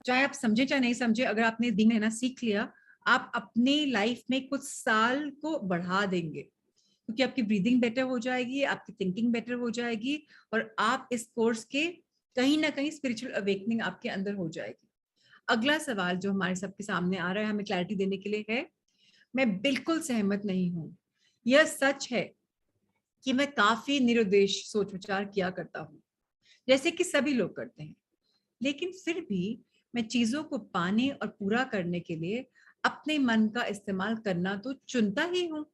चाहे आप समझे चाहे नहीं समझे, अगर आपने दिन में ना सीख लिया, आप अपनी लाइफ में कुछ साल को बढ़ा देंगे क्योंकि आपकी ब्रीदिंग बेटर हो जाएगी, आपकी थिंकिंग बेटर हो जाएगी, और आप इस कोर्स के कहीं ना कहीं स्पिरिचुअल अवेकनिंग आपके अंदर हो जाएगी। अगला सवाल जो हमारे सबके सामने आ रहा है हमें क्लैरिटी देने के लिए है, मैं बिल्कुल सहमत नहीं हूं। यह सच है कि मैं काफी निरुद्देश सोच विचार किया करता हूँ, जैसे कि सभी लोग करते हैं, लेकिन फिर भी मैं चीजों को पाने और पूरा करने के लिए अपने मन का इस्तेमाल करना तो चुनता ही हूँ,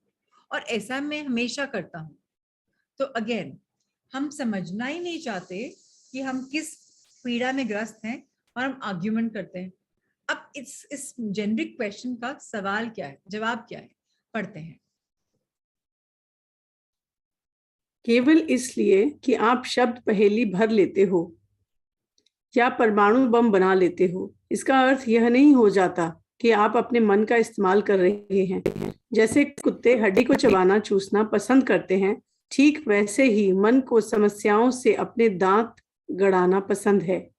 और ऐसा मैं हमेशा करता हूँ। तो अगेन, हम समझना ही नहीं चाहते कि हम किस पीड़ा में ग्रस्त हैं और हम आर्ग्यूमेंट करते हैं। अब इस जेनरिक क्वेश्चन का सवाल क्या है, जवाब क्या है, पढ़ते हैं। केवल इसलिए कि आप शब्द पहेली भर लेते हो या परमाणु बम बना लेते हो, इसका अर्थ यह नहीं हो जाता कि आप अपने मन का इस्तेमाल कर रहे हैं। जैसे कुत्ते हड्डी को चबाना चूसना पसंद करते हैं, ठीक वैसे ही मन को समस्याओं से अपने दांत गड़ाना पसंद है।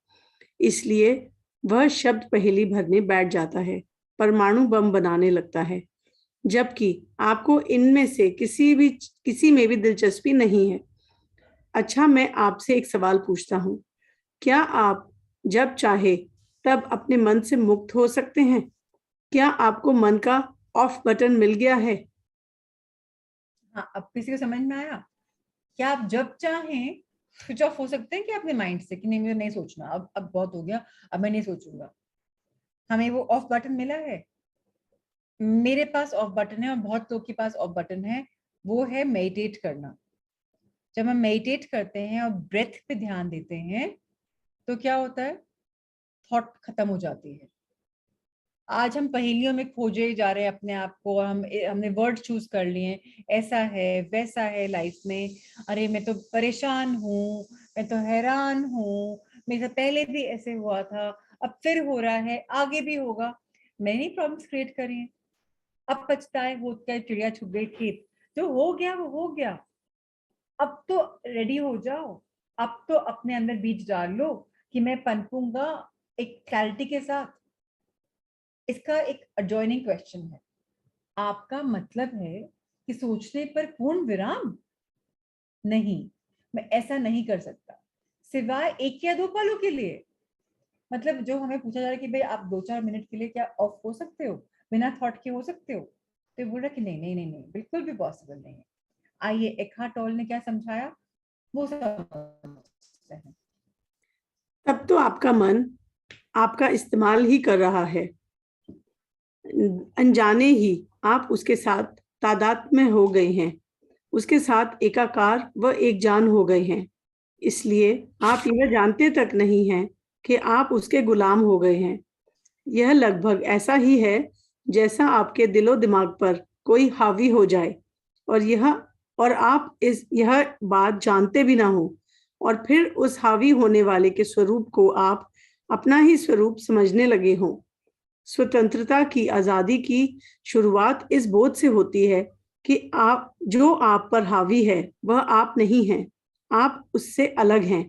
इसलिए वह शब्द पहेली भरने बैठ जाता है, परमाणु बम बनाने लगता है, जबकि आपको इनमें से किसी में भी दिलचस्पी नहीं है। अच्छा, मैं आपसे एक सवाल पूछता हूँ, क्या आप जब चाहे तब अपने मन से मुक्त हो सकते हैं? क्या आपको मन का ऑफ बटन मिल गया है? हाँ, अब किसी को समझ में आया? क्या आप जब चाहें स्विच ऑफ हो सकते हैं कि अपने माइंड से कि नहीं मुझे नहीं सोचना, अब बहुत हो गया, अब मैं नहीं सोचूंगा। हमें वो ऑफ बटन मिला है। मेरे पास ऑफ बटन है और बहुत लोग के पास ऑफ बटन है। वो है मेडिटेट करना। जब हम मेडिटेट करते हैं और ब्रेथ पे ध्यान देते हैं तो क्या होता है, थॉट खत्म हो जाती है। आज हम पहेलियों में खोजे जा रहे हैं अपने आप को, और हमने वर्ड चूज कर लिए, ऐसा है वैसा है लाइफ में, अरे मैं तो परेशान हूँ, मैं तो हैरान हूँ, मेरे से पहले भी ऐसे हुआ था, अब फिर हो रहा है, आगे भी होगा। मैंने प्रॉब्लम्स क्रिएट करी हैं। अब पछताए होता है, चिड़िया छुप गई खेत, जो हो गया वो हो गया। अब तो रेडी हो जाओ, अब तो अपने अंदर बीज डाल लो कि मैं पनपूंगा एक क्लैरिटी के साथ। इसका एक एडजॉइनिंग क्वेश्चन है, आपका मतलब है कि सोचने पर पूर्ण विराम? नहीं, मैं ऐसा नहीं कर सकता, सिवाय एक या दो पलों के लिए। मतलब जो हमें पूछा जा रहा है कि भाई आप 2-4 मिनट के लिए क्या ऑफ हो सकते हो, बिना थॉट के हो सकते हो, तो बोल रहा कि नहीं नहीं नहीं नहीं, बिल्कुल भी पॉसिबल नहीं है। आइए, एकार्ट टोल ने क्या समझाया वो समझते हैं। तब तो आपका मन आपका इस्तेमाल ही कर रहा है, अनजाने ही आप उसके साथ तादात्म्य में हो गए हैं, उसके साथ एकाकार व एक जान हो गए हैं। इसलिए आप यह जानते तक नहीं हैं कि आप उसके गुलाम हो गए हैं। यह लगभग ऐसा ही है जैसा आपके दिलो दिमाग पर कोई हावी हो जाए और आप यह बात जानते भी ना हो, और फिर उस हावी होने वाले के स्वरूप को आप अपना ही स्वरूप समझने लगे हों। स्वतंत्रता की आजादी की शुरुआत इस बोध से होती है कि आप पर हावी है वह आप नहीं हैं, आप उससे अलग हैं।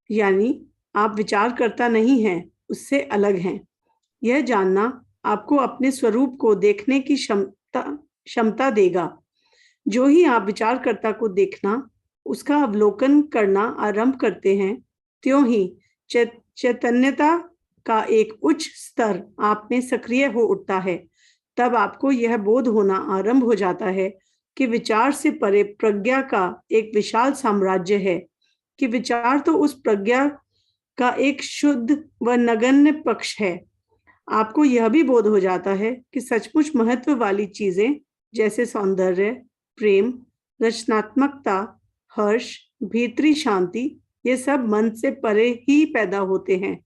यानी आप विचारकर्ता नहीं हैं, उससे अलग हैं। यह जानना आपको अपने स्वरूप को देखने की क्षमता देगा। जो ही आप विचारकर्ता को देखना, उसका अवलोकन करना आरंभ करते हैं, त्यों ही चैतन्यता का एक उच्च स्तर आप में सक्रिय हो उठता है। तब आपको यह बोध होना आरंभ हो जाता है कि विचार से परे प्रज्ञा का एक विशाल साम्राज्य है, कि विचार तो उस प्रज्ञा का एक शुद्ध व नगण्य पक्ष है। आपको यह भी बोध हो जाता है कि सचमुच महत्व वाली चीजें जैसे सौंदर्य, प्रेम, रचनात्मकता, हर्ष, भीतरी शांति, ये सब मन से परे ही पैदा होते हैं।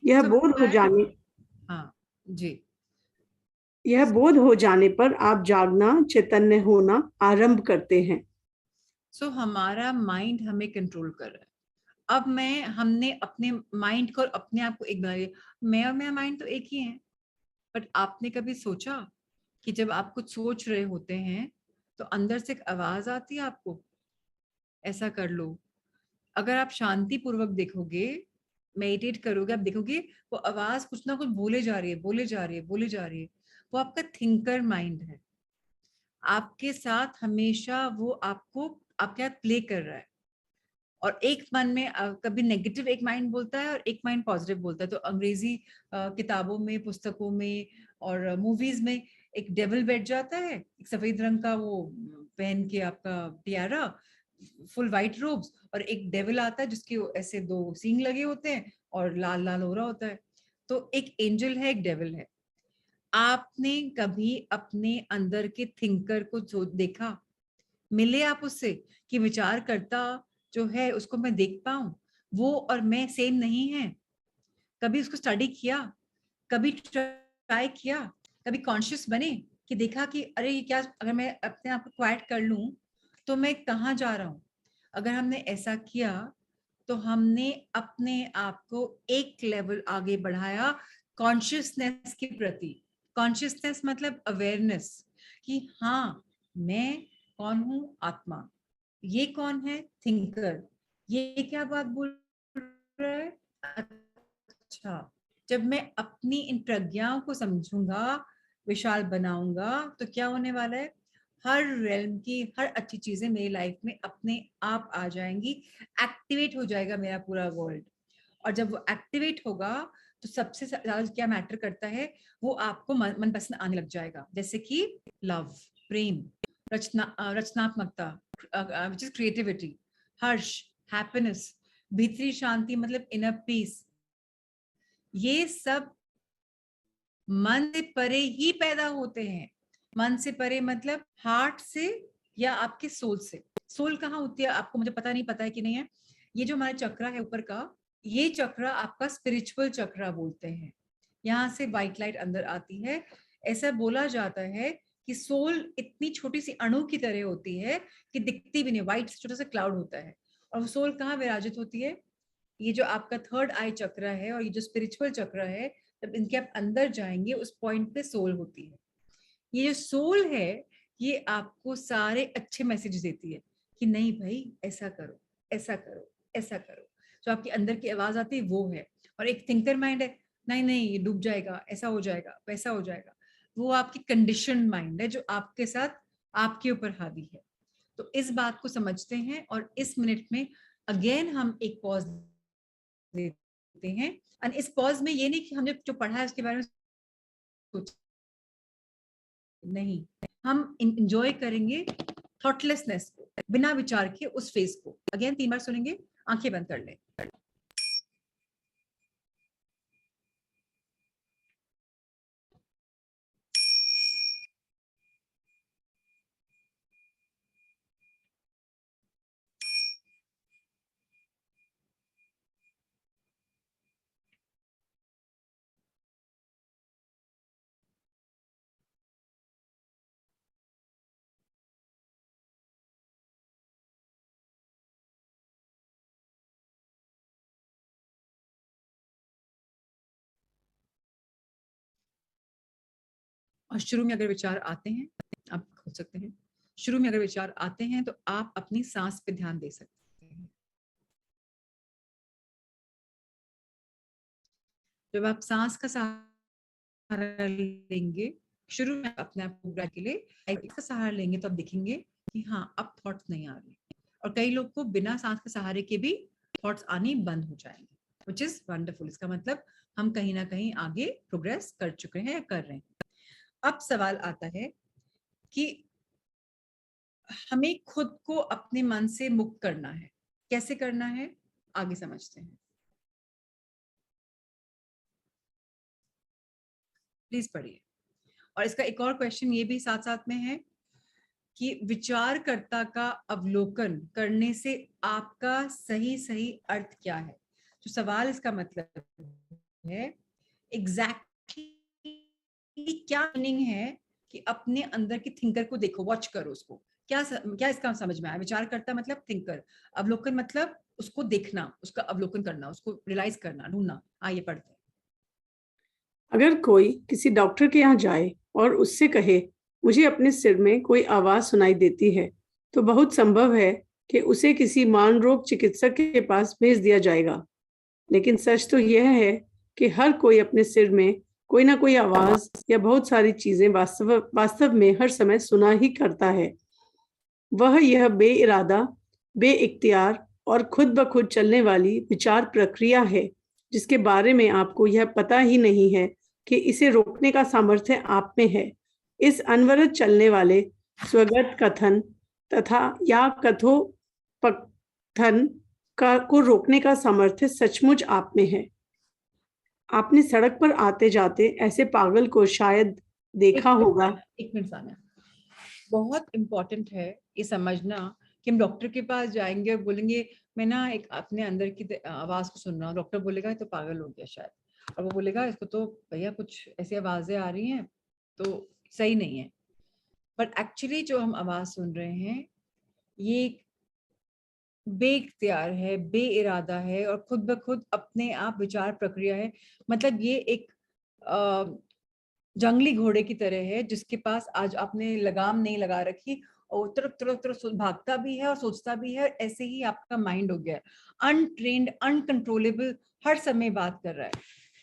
यह So बोध हो जाने हाँ जी, यह बोध हो जाने पर आप जागना, चैतन्य होना आरंभ करते हैं। सो हमारा माइंड हमें कंट्रोल कर रहा है। अब हमने अपने माइंड को और अपने आप को एक बना लिया, मैं और मेरा माइंड तो एक ही है। बट आपने कभी सोचा कि जब आप कुछ सोच रहे होते हैं तो अंदर से एक आवाज आती है आपको, ऐसा कर लो। अगर आप शांति पूर्वक देखोगे, मेडिटेट करोगे, आप देखोगे वो आवाज कुछ ना कुछ बोले जा रही है, बोले जा रही है, बोले जा रही है। वो आपका थिंकर माइंड है, आपके साथ हमेशा वो आपको आपके साथ प्ले कर रहा है। और एक मन में कभी नेगेटिव एक माइंड बोलता है और एक माइंड पॉजिटिव बोलता है। तो अंग्रेजी किताबों में, पुस्तकों में और मूवीज में एक डेविल बैठ जाता है, एक सफेद रंग का वो पहन के आपका टियारा, फुल वाइट रोब्स, और एक डेविल आता है जिसके ऐसे दो सींग लगे होते हैं और लाल लाल हो रहा होता है। तो एक एंजल है, एक डेविल है। आपने कभी अपने अंदर के थिंकर को देखा, मिले आप उससे, कि विचार करता जो है उसको मैं देख पाऊं, वो और मैं सेम नहीं है? कभी उसको स्टडी किया, कभी ट्राई किया, कभी कॉन्शियस बने कि देखा कि अरे ये क्या, अगर मैं अपने आप को क्वाइट कर लूं तो मैं कहाँ जा रहा हूँ? अगर हमने ऐसा किया तो हमने अपने आप को एक लेवल आगे बढ़ाया कॉन्शियसनेस के प्रति। कॉन्शियसनेस मतलब अवेयरनेस, कि हाँ मैं कौन हूँ, आत्मा। ये कौन है, थिंकर। ये क्या बात बोल रहा है, अच्छा। जब मैं अपनी इन प्रज्ञाओं को समझूंगा, विशाल बनाऊंगा, तो क्या होने वाला है, हर रेल्म की हर अच्छी चीजें मेरी लाइफ में अपने आप आ जाएंगी। एक्टिवेट हो जाएगा मेरा पूरा वर्ल्ड। और जब वो एक्टिवेट होगा तो सबसे ज्यादा क्या मैटर करता है, वो आपको मन पसंद आने लग जाएगा। जैसे कि लव, प्रेम, रचनात्मकता, which is creativity, Harsh, happiness, भीतरी शांति मतलब इनर पीस। ये सब मन से परे ही पैदा होते हैं। मन से परे मतलब हार्ट से या आपके सोल से। सोल कहाँ होती है आपको, मुझे पता नहीं, पता है कि नहीं है। ये जो हमारा चक्रा है ऊपर का, ये चक्रा आपका स्पिरिचुअल चक्रा बोलते हैं। यहाँ से व्हाइट लाइट अंदर आती है। ऐसा बोला जाता है कि सोल इतनी छोटी सी अणु की तरह होती है कि दिखती भी नहीं, व्हाइट छोटा सा क्लाउड होता है। और वो सोल कहाँ विराजित होती है, ये जो आपका थर्ड आई चक्र है और ये जो स्पिरिचुअल चक्र है, जब इनके आप अंदर जाएंगे उस पॉइंट पे सोल होती है। ये जो सोल है, ये आपको सारे अच्छे मैसेज देती है कि नहीं भाई ऐसा करो, ऐसा करो, ऐसा करो। जो आपके अंदर की आवाज आती है वो है। और एक थिंकर माइंड है, नहीं नहीं ये डूब जाएगा, ऐसा हो जाएगा, वैसा हो जाएगा। वो आपकी कंडीशन माइंड है जो आपके साथ आपके ऊपर हावी है। तो इस बात को समझते हैं और इस मिनट में अगेन हम एक पॉज देते हैं। और इस पॉज में ये नहीं कि हमने जो पढ़ा है उसके बारे में सोच, नहीं, हम इंजॉय करेंगे थॉटलेसनेस को, बिना विचार के उस फेज को। अगेन 3 बार सुनेंगे, आंखें बंद कर लें। और शुरू में अगर विचार आते हैं, आप खोल सकते हैं। शुरू में अगर विचार आते हैं तो आप अपनी सांस पे ध्यान दे सकते हैं। जब आप सांस का सहारा लेंगे, शुरू में अपने आप को के लिए का सहारा लेंगे तो आप देखेंगे कि हाँ अब थॉट्स नहीं आ रहे। और कई लोग को बिना सांस के सहारे के भी थॉट्स आने बंद हो जाएंगे, विच इज वंडरफुल। इसका मतलब हम कहीं ना कहीं आगे प्रोग्रेस कर चुके हैं या कर रहे हैं। अब सवाल आता है कि हमें खुद को अपने मन से मुक्त करना है, कैसे करना है, आगे समझते हैं। प्लीज पढ़िए। और इसका एक और क्वेश्चन ये भी साथ साथ में है कि विचारकर्ता का अवलोकन करने से आपका सही सही अर्थ क्या है। जो सवाल इसका मतलब है एग्जैक्टली क्या मीनिंग है कि अपने अंदर की थिंकर को देखो, वॉच करो उसको। क्या इसका समझ में आया? विचारकर्ता मतलब थिंकर, अवलोकन मतलब उसको देखना, उसका अवलोकन करना, उसको रियलाइज करना, ढूंढना। आइए पढ़ते हैं। अगर कोई किसी डॉक्टर के यहाँ जाए और उससे कहे मुझे अपने सिर में कोई आवाज सुनाई देती है, तो बहुत संभव है कि उसे किसी मानरोग चिकित्सक के पास भेज दिया जाएगा। लेकिन सच तो यह है कि हर कोई अपने सिर में कोई ना कोई आवाज या बहुत सारी चीजें वास्तव में हर समय सुना ही करता है। वह यह बेइरादा, बेइख्तियार और खुद ब खुद चलने वाली विचार प्रक्रिया है, जिसके बारे में आपको यह पता ही नहीं है कि इसे रोकने का सामर्थ्य आप में है। इस अनवरत चलने वाले स्वगत कथन तथा या कथोपकथन को रोकने का सामर्थ्य सचमुच आप में है। आपने सड़क पर आते जाते ऐसे पागल को शायद देखा होगा। एक मिनट साना, बहुत इम्पोर्टेंट है ये समझना कि हम डॉक्टर के पास जाएंगे और बोलेंगे मैं ना एक अपने अंदर की आवाज को सुन रहा हूँ। डॉक्टर बोलेगा तो पागल हो गया शायद, और वो बोलेगा इसको तो भैया कुछ ऐसी आवाजें आ रही हैं तो सही नहीं है। बट एक्चुअली जो हम आवाज सुन रहे हैं ये बेइख्तियार है, बेइरादा है और खुद ब खुद अपने आप विचार प्रक्रिया है। मतलब ये एक जंगली घोड़े की तरह है जिसके पास आज आपने लगाम नहीं लगा रखी और तरफ तरफ तरफ भागता भी है और सोचता भी है। ऐसे ही आपका माइंड हो गया है, अनट्रेन्ड, अनकंट्रोलेबल, हर समय बात कर रहा है।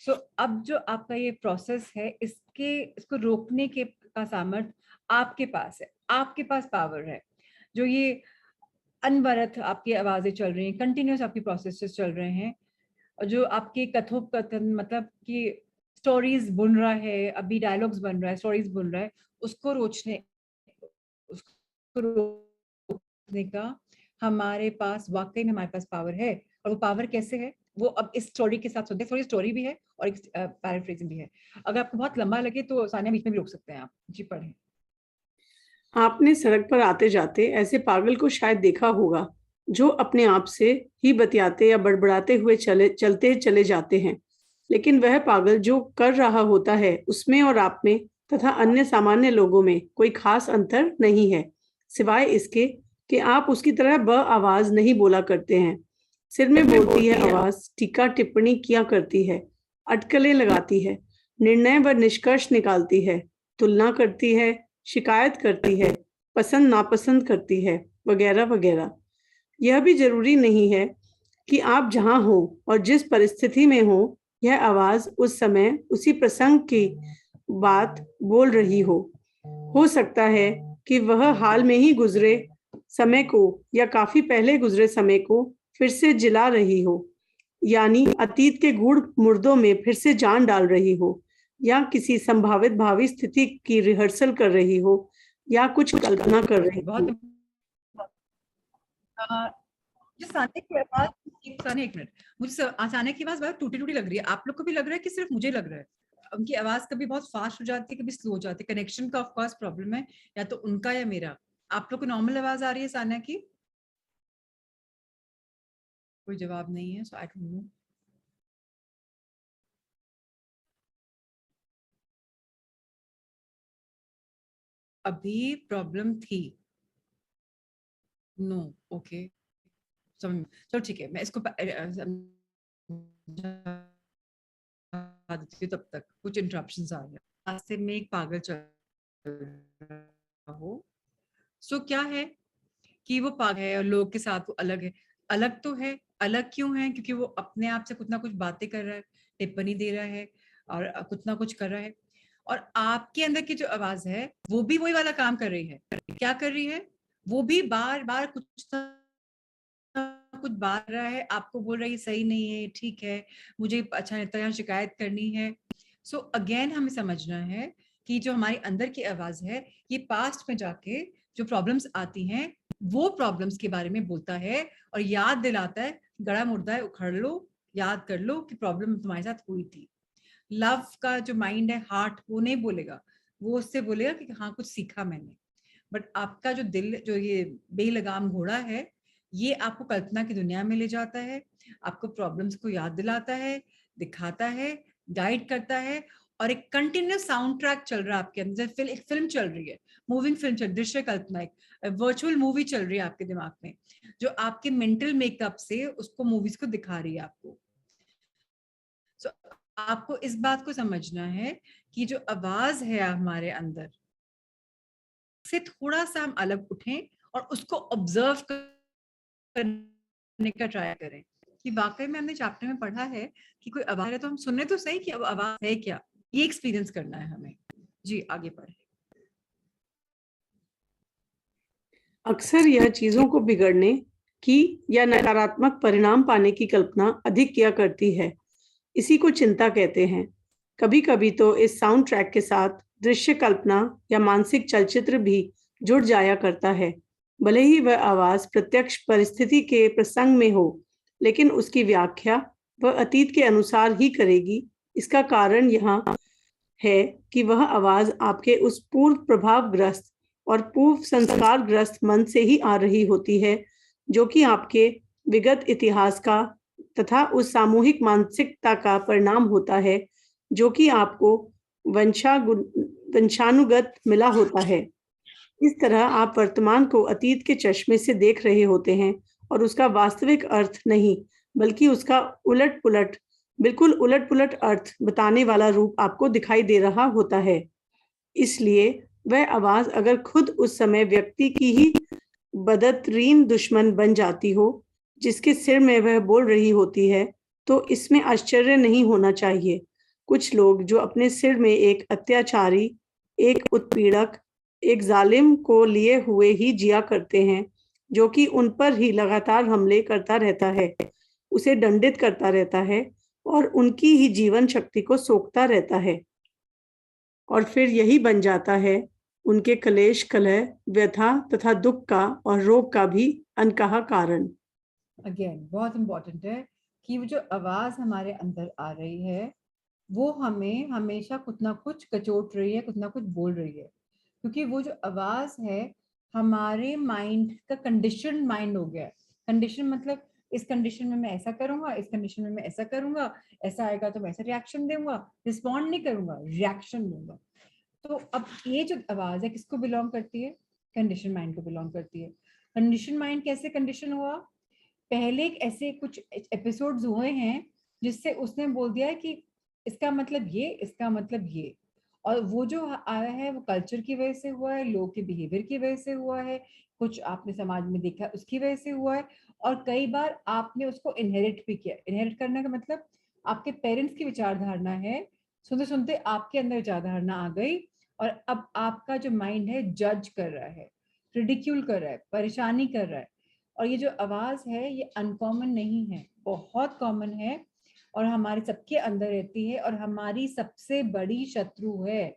सो अब जो आपका ये प्रोसेस है इसको रोकने के का सामर्थ्य आपके पास है, आपके पास पावर है। जो ये अनवरत आपकी आवाजें चल रही हैं, कंटिन्यूस आपकी प्रोसेसेस चल रहे हैं, और जो आपके कथोपकथन मतलब कि स्टोरीज बुन रहा है, अभी डायलॉग्स बन रहा है, स्टोरीज बुन रहा है, उसको रोकने का हमारे पास वाकई में हमारे पास पावर है। और वो पावर कैसे है वो अब इस स्टोरी के साथ सुनते हैं। थोड़ी स्टोरी भी है और एक पैराफ्रेजिंग भी है। अगर आपको बहुत लंबा लगे तो सानिया बीच में भी रोक सकते हैं आप। जी पढ़ें। आपने सड़क पर आते जाते ऐसे पागल को शायद देखा होगा जो अपने आप से ही बतियाते या बड़बड़ाते हुए चलते चले जाते हैं। लेकिन वह पागल जो कर रहा होता है उसमें और आप में तथा अन्य सामान्य लोगों में कोई खास अंतर नहीं है, सिवाय इसके कि आप उसकी तरह ब आवाज नहीं बोला करते हैं। सिर में बोलती है आवाज टीका टिप्पणी किया करती है, अटकलें लगाती है, निर्णय व निष्कर्ष निकालती है, तुलना करती है, शिकायत करती है, पसंद नापसंद करती है, वगैरह वगैरह। यह भी जरूरी नहीं है कि आप जहां हो और जिस परिस्थिति में हो यह आवाज उस समय उसी प्रसंग की बात बोल रही हो। हो सकता है कि वह हाल में ही गुजरे समय को या काफी पहले गुजरे समय को फिर से जिला रही हो, यानी अतीत के गूढ़ मुर्दों में फिर से जान डाल रही हो, या किसी संभावित भावी स्थिति की रिहर्सल कर रही हो, या कुछ कल्पना कर रही हो। बहुत जो सानिया की आवाज, सानिया एक मिनट, मुझे सानिया की आवाज बहुत टूटी टूटी लग रही है। आप लोग को भी लग रहा है कि सिर्फ मुझे लग रहा है? उनकी आवाज कभी बहुत फास्ट हो जाती है, कभी स्लो हो जाती है। कनेक्शन का ऑफ कोर्स प्रॉब्लम है, या तो उनका या मेरा। आप लोग को नॉर्मल आवाज आ रही है सानिया की? कोई जवाब नहीं है, सो आई डोंट नो। अभी प्रॉब्लम थी? नो, ओके, चलो ठीक है, मैं इसको देती हूँ। तब तक कुछ इंटरप्शंस आ गए, रास्ते में एक पागल चल रहा हो। सो क्या है कि वो पागल है और लोग के साथ वो अलग है। अलग तो है, अलग क्यों है? क्योंकि वो अपने आप से कुछ ना कुछ बातें कर रहा है, टिप्पणी दे रहा है और कुछ ना कुछ कर रहा है। और आपके अंदर की जो आवाज है वो भी वही वाला काम कर रही है। क्या कर रही है? वो भी बार बार कुछ कुछ बात रहा है, आपको बोल रहा है सही नहीं है, ठीक है, मुझे अच्छा तरह शिकायत करनी है। सो अगेन हमें समझना है कि जो हमारी अंदर की आवाज है ये पास्ट में जाके जो प्रॉब्लम्स आती हैं वो प्रॉब्लम्स के बारे में बोलता है और याद दिलाता है, गड़ा मुर्दा है उखाड़ लो, याद कर लो कि प्रॉब्लम तुम्हारे साथ हुई थी। लव का जो माइंड है, हार्ट, वो नहीं बोलेगा, वो उससे बोलेगा कि हाँ कुछ सीखा मैंने। बट आपका जो दिल, जो ये बेलगाम घोड़ा है, ये आपको कल्पना की दुनिया में ले जाता है, आपको प्रॉब्लम्स को याद दिलाता है, दिखाता है, गाइड करता है, और एक कंटिन्यूस साउंड ट्रैक चल रहा है आपके अंदर। एक फिल्म चल रही है, मूविंग फिल्म चल, दृश्य कल्पना, एक वर्चुअल मूवी चल रही है आपके दिमाग में, जो आपके मेंटल मेकअप से उसको, मूवीज को दिखा रही है आपको। So, आपको इस बात को समझना है कि जो आवाज है हमारे अंदर से थोड़ा सा हम अलग उठें और उसको ऑब्जर्व करने का ट्राई करें कि वाकई में हमने चैप्टर में पढ़ा है कि कोई आवाज है तो हम सुनने तो सही कि अब आवाज है क्या, ये एक्सपीरियंस करना है हमें। जी आगे पढ़े। अक्सर यह चीजों को बिगड़ने की या नकारात्मक परिणाम पाने की कल्पना अधिक किया करती है। इसी को चिंता कहते हैं। कभी कभी तो इस साउंड ट्रैक के साथ दृश्य कल्पना या मानसिक चलचित्र भी जुड़ जाया करता है। भले ही वह आवाज प्रत्यक्ष परिस्थिति के प्रसंग में हो, लेकिन उसकी व्याख्या वह अतीत के अनुसार ही करेगी। इसका कारण यहाँ है कि वह आवाज आपके उस पूर्व प्रभावग्रस्त और पूर्व संस्कारग्रस्त मन से ही आ रही होती है, जो कि आपके विगत इतिहास का तथा उस सामूहिक मानसिकता का परिणाम होता है जो कि आपको वंशानुगत मिला होता है। इस तरह आप वर्तमान को अतीत के चश्मे से देख रहे होते हैं और उसका वास्तविक अर्थ नहीं, बल्कि उसका उलट-पुलट, बिल्कुल उलट-पुलट अर्थ बताने वाला रूप आपको दिखाई दे रहा होता है। इसलिए वह आवाज अगर खुद उस समय व्यक्ति की ही बदतरीन दुश्मन बन जाती हो, जिसके सिर में वह बोल रही होती है, तो इसमें आश्चर्य नहीं होना चाहिए। कुछ लोग जो अपने सिर में एक अत्याचारी, एक उत्पीड़क, एक जालिम को लिए हुए ही जिया करते हैं, जो कि उन पर ही लगातार हमले करता रहता है, उसे दंडित करता रहता है और उनकी ही जीवन शक्ति को सोखता रहता है। और फिर यही बन जाता है उनके क्लेश, कलह, व्यथा तथा दुख का और रोग का भी अनकहा कारण। अगेन बहुत इंपॉर्टेंट है कि वो जो आवाज हमारे अंदर आ रही है वो हमें हमेशा कुछ ना कुछ कचोट रही है, कुछ ना कुछ बोल रही है, क्योंकि वो जो आवाज है हमारे माइंड का कंडीशन माइंड हो गया है। कंडीशन मतलब इस कंडीशन में मैं ऐसा करूंगा, इस कंडीशन में मैं ऐसा करूंगा, ऐसा आएगा तो मैं ऐसा रिएक्शन दूंगा, रिस्पॉन्ड नहीं करूंगा, रिएक्शन दूंगा। तो अब ये जो आवाज है किसको बिलोंग करती है? कंडीशन माइंड को बिलोंग करती है। कंडीशन माइंड कैसे कंडीशन हुआ? पहले ऐसे कुछ एपिसोड्स हुए हैं जिससे उसने बोल दिया है कि इसका मतलब ये, इसका मतलब ये, और वो जो आया है वो कल्चर की वजह से हुआ है, लोग के बिहेवियर की वजह से हुआ है, कुछ आपने समाज में देखा उसकी वजह से हुआ है, और कई बार आपने उसको इनहेरिट भी किया। इनहेरिट करने का मतलब आपके पेरेंट्स की विचारधारणा है, सुनते सुनते आपके अंदर विचारधारणा आ गई, और अब आपका जो माइंड है जज कर रहा है, रिडिक्यूल कर रहा है, परेशानी कर रहा है। और ये जो आवाज है ये अनकॉमन नहीं है, बहुत कॉमन है, और हमारे सबके अंदर रहती है, और हमारी सबसे बड़ी शत्रु है,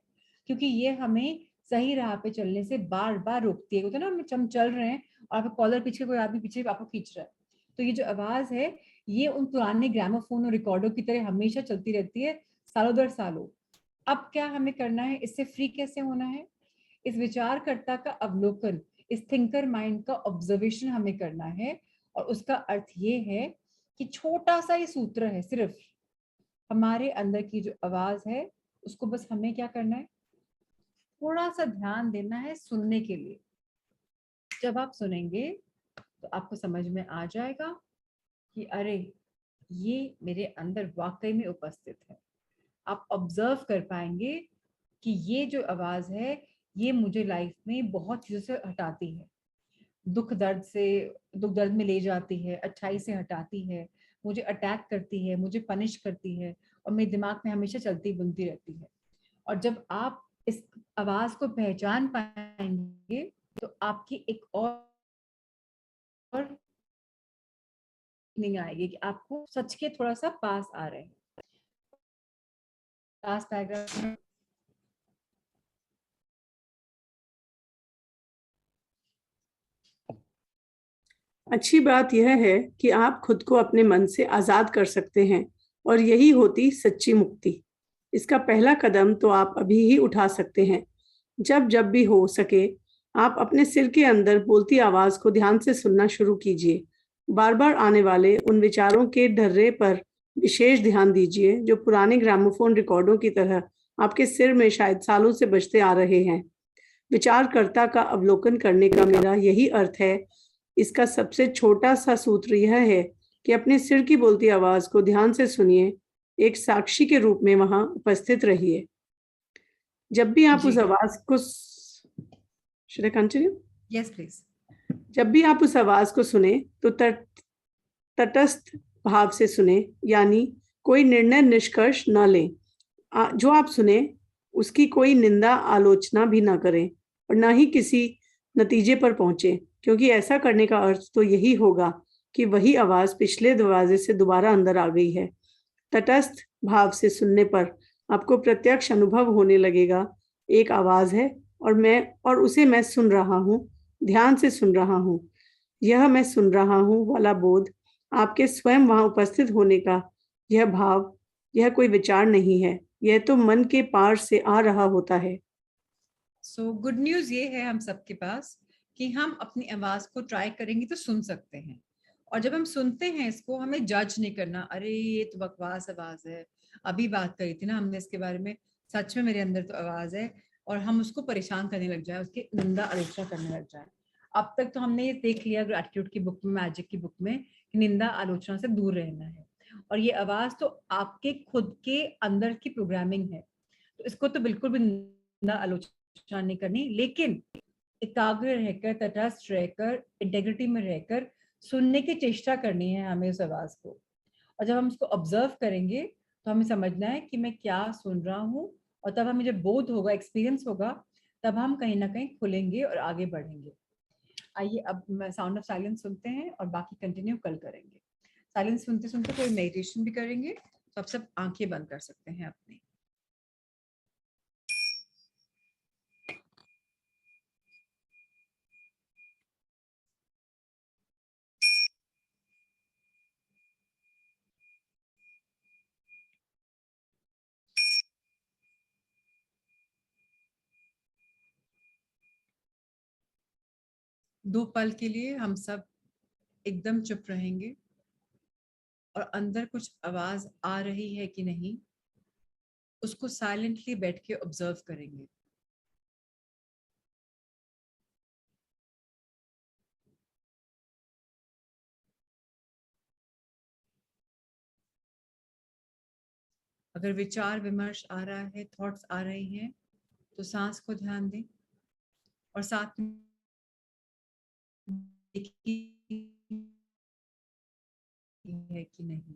क्योंकि ये हमें सही राह पे चलने से बार बार रोकती है। होता है ना, हम चल रहे हैं और आप कॉलर पीछे, कोई आदमी पीछे आपको खींच रहा है, तो ये जो आवाज है ये उन पुराने ग्रामोफोन और रिकॉर्डों की तरह हमेशा चलती रहती है, सालों दर सालों। अब क्या हमें करना है, इससे फ्री कैसे होना है? इस विचारकर्ता का अवलोकन, इस थिंकर माइंड का ऑब्जर्वेशन हमें करना है, और उसका अर्थ ये है कि छोटा सा ये सूत्र है, सिर्फ हमारे अंदर की जो आवाज है उसको बस हमें क्या करना है, थोड़ा सा ध्यान देना है सुनने के लिए। जब आप सुनेंगे तो आपको समझ में आ जाएगा कि अरे ये मेरे अंदर वाकई में उपस्थित है। आप ऑब्जर्व कर पाएंगे कि ये जो आवाज है ये मुझे लाइफ में बहुत चीजों से हटाती है, दुख दर्द से, दुख दर्द में ले जाती है, अच्छाई से हटाती है, मुझे अटैक करती है, मुझे पनिश करती है, और मेरे दिमाग में हमेशा चलती बुनती रहती है। और जब आप इस आवाज को पहचान पाएंगे तो आपकी एक और नहीं आएगी कि आपको सच के थोड़ा सा पास आ रहे हैं। Last paragraph. अच्छी बात यह है कि आप खुद को अपने मन से आजाद कर सकते हैं और यही होती सच्ची मुक्ति। इसका पहला कदम तो आप अभी ही उठा सकते हैं। जब जब भी हो सके आप अपने सिर के अंदर बोलती आवाज को ध्यान से सुनना शुरू कीजिए। बार बार आने वाले उन विचारों के ढर्रे पर विशेष ध्यान दीजिए जो पुराने ग्रामोफोन रिकॉर्डों की तरह आपके सिर में शायद सालों से बजते आ रहे हैं। विचारकर्ता का अवलोकन करने का मेरा यही अर्थ है। इसका सबसे छोटा सा सूत्र यह है कि अपने सिर की बोलती आवाज को ध्यान से सुनिए, एक साक्षी के रूप में वहां उपस्थित रहिए। जब भी आप उस जी आवाज को Should I continue? Yes please. जब भी आप उस आवाज को सुने तो तटस्थ भाव से सुने, यानी कोई निर्णय निष्कर्ष न लें। जो आप सुने उसकी कोई निंदा आलोचना भी ना करें और ना ही किसी नतीजे पर पहुंचे, क्योंकि ऐसा करने का अर्थ तो यही होगा कि वही आवाज पिछले दरवाजे से दोबारा अंदर आ गई है। तटस्थ भाव से सुनने पर आपको प्रत्यक्ष अनुभव होने लगेगा, एक आवाज है और उसे मैं सुन रहा हूँ, ध्यान से सुन रहा हूँ। यह मैं सुन रहा हूँ वाला बोध, आपके स्वयं वहां उपस्थित होने का यह भाव, यह कोई विचार नहीं है, यह तो मन के पार से आ रहा होता है। सो गुड न्यूज ये है हम सबके पास कि हम अपनी आवाज को ट्राई करेंगे तो सुन सकते हैं। और जब हम सुनते हैं इसको, हमें जज नहीं करना, अरे ये तो बकवास आवाज है, अभी बात करी थी ना हमने इसके बारे में, सच में मेरे अंदर तो आवाज है, और हम उसको परेशान करने लग जाए, उसकी निंदा आलोचना करने लग जाए। अब तक तो हमने ये देख लिया ग्रैटिट्यूड की बुक में, मैजिक की बुक में, कि निंदा आलोचना से दूर रहना है। और ये आवाज तो आपके खुद के अंदर की प्रोग्रामिंग है, तो इसको तो बिल्कुल भी निंदा आलोचना नहीं करनी, लेकिन एकाग्र रहकर, तटस्थ रहकर, इंटेग्रिटी में रहकर सुनने की चेष्टा करनी है हमें उस आवाज को। और जब हम उसको ऑब्जर्व करेंगे तो हमें समझना है कि मैं क्या सुन रहा हूँ, और तब हमें जब बोध होगा, एक्सपीरियंस होगा, तब हम कहीं ना कहीं खुलेंगे और आगे बढ़ेंगे। आइए अब साउंड ऑफ साइलेंस सुनते हैं और बाकी कंटिन्यू कल करेंगे। साइलेंस सुनते सुनते कोई मेडिटेशन भी करेंगे, तो आप सब आंखें बंद कर सकते हैं अपनी। दो पल के लिए हम सब एकदम चुप रहेंगे, और अंदर कुछ आवाज आ रही है कि नहीं, उसको साइलेंटली बैठ के ऑब्जर्व करेंगे। अगर विचार विमर्श आ रहा है, थॉट्स आ रही हैं, तो सांस को ध्यान दें, और साथ में देखिए है कि नहीं।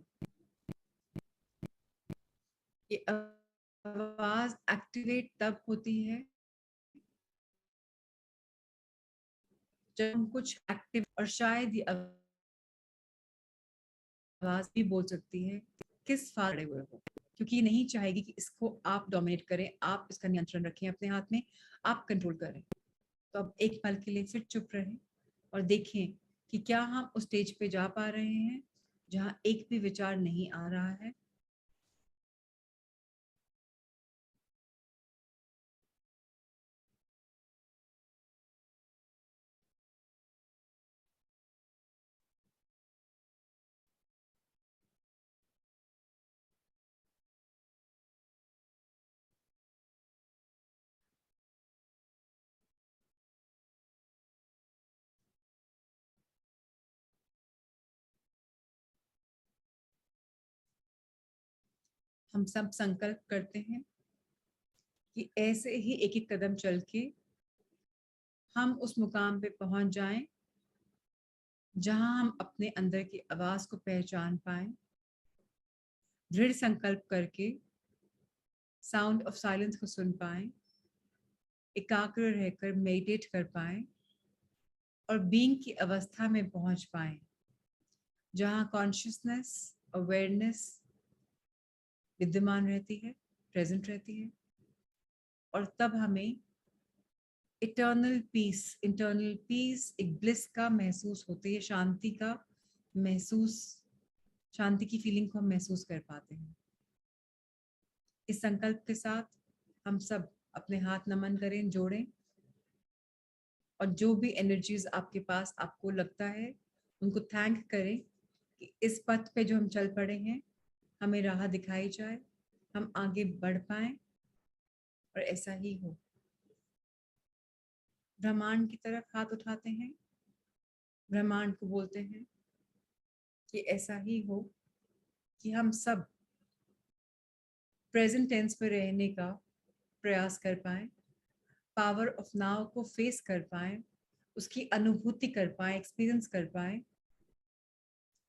ये आवाज एक्टिवेट तब होती है जब हम कुछ एक्टिव, और शायद ये आवाज भी बोल सकती है किस फाड़े हुए हो, क्योंकि ये नहीं चाहेगी कि इसको आप डोमिनेट करें, आप इसका नियंत्रण रखें अपने हाथ में, आप कंट्रोल करें। तो अब एक पल के लिए फिर चुप रहें और देखें कि क्या हम उस स्टेज पे जा पा रहे हैं जहां एक भी विचार नहीं आ रहा है। हम सब संकल्प करते हैं कि ऐसे ही एक एक कदम चल के हम उस मुकाम पे पहुंच जाएं जहां हम अपने अंदर की आवाज को पहचान पाए, दृढ़ संकल्प करके साउंड ऑफ साइलेंस को सुन पाए, एकाग्र रहकर मेडिटेट कर पाए, और बीइंग की अवस्था में पहुंच पाए जहां कॉन्शियसनेस, अवेयरनेस विद्यमान रहती है, प्रेजेंट रहती है। और तब हमें इंटरनल पीस, एक ब्लिस का महसूस होती है, शांति का महसूस, शांति की फीलिंग को हम महसूस कर पाते हैं। इस संकल्प के साथ हम सब अपने हाथ नमन करें, जोड़ें, और जो भी एनर्जीज आपके पास आपको लगता है उनको थैंक करें कि इस पथ पे जो हम चल पड़े हैं हमें राह दिखाई जाए, हम आगे बढ़ पाएं और ऐसा ही हो। ब्रह्मांड की तरफ हाथ उठाते हैं, ब्रह्मांड को बोलते हैं कि ऐसा ही हो कि हम सब प्रेजेंट टेंस में रहने का प्रयास कर पाएं, पावर ऑफ नाउ को फेस कर पाएं, उसकी अनुभूति कर पाएं, एक्सपीरियंस कर पाएं,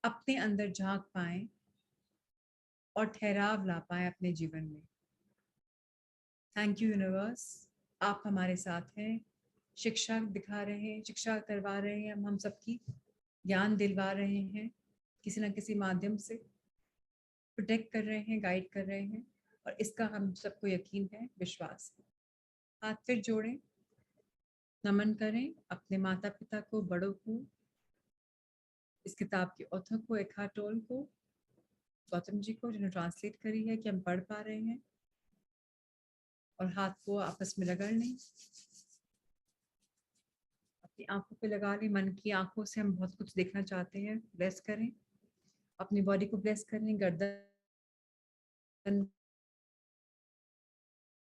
अपने अंदर झांक पाएं और ठहराव ला पाएं अपने जीवन में। थैंक यू यूनिवर्स, आप हमारे साथ हैं, शिक्षा दिखा रहे हैं, शिक्षा करवा रहे हैं, हम सबकी ज्ञान दिलवा रहे हैं, किसी न किसी माध्यम से प्रोटेक्ट कर रहे हैं, गाइड कर रहे हैं, और इसका हम सबको यकीन है, विश्वास है। हाथ फिर जोड़ें, नमन करें अपने माता पिता को, बड़ों को, इस किताब के ऑथर को, एखार्ट टोल को, गौतम जी को जिन्होंने ट्रांसलेट करी है कि हम पढ़ पा रहे हैं, और हाथ को आपस में रगड़ लें, अपनी आंखों पे लगा लें। मन की आंखों से हम बहुत कुछ देखना चाहते हैं, ब्लेस करें अपनी बॉडी को, ब्लेस करें गर्दन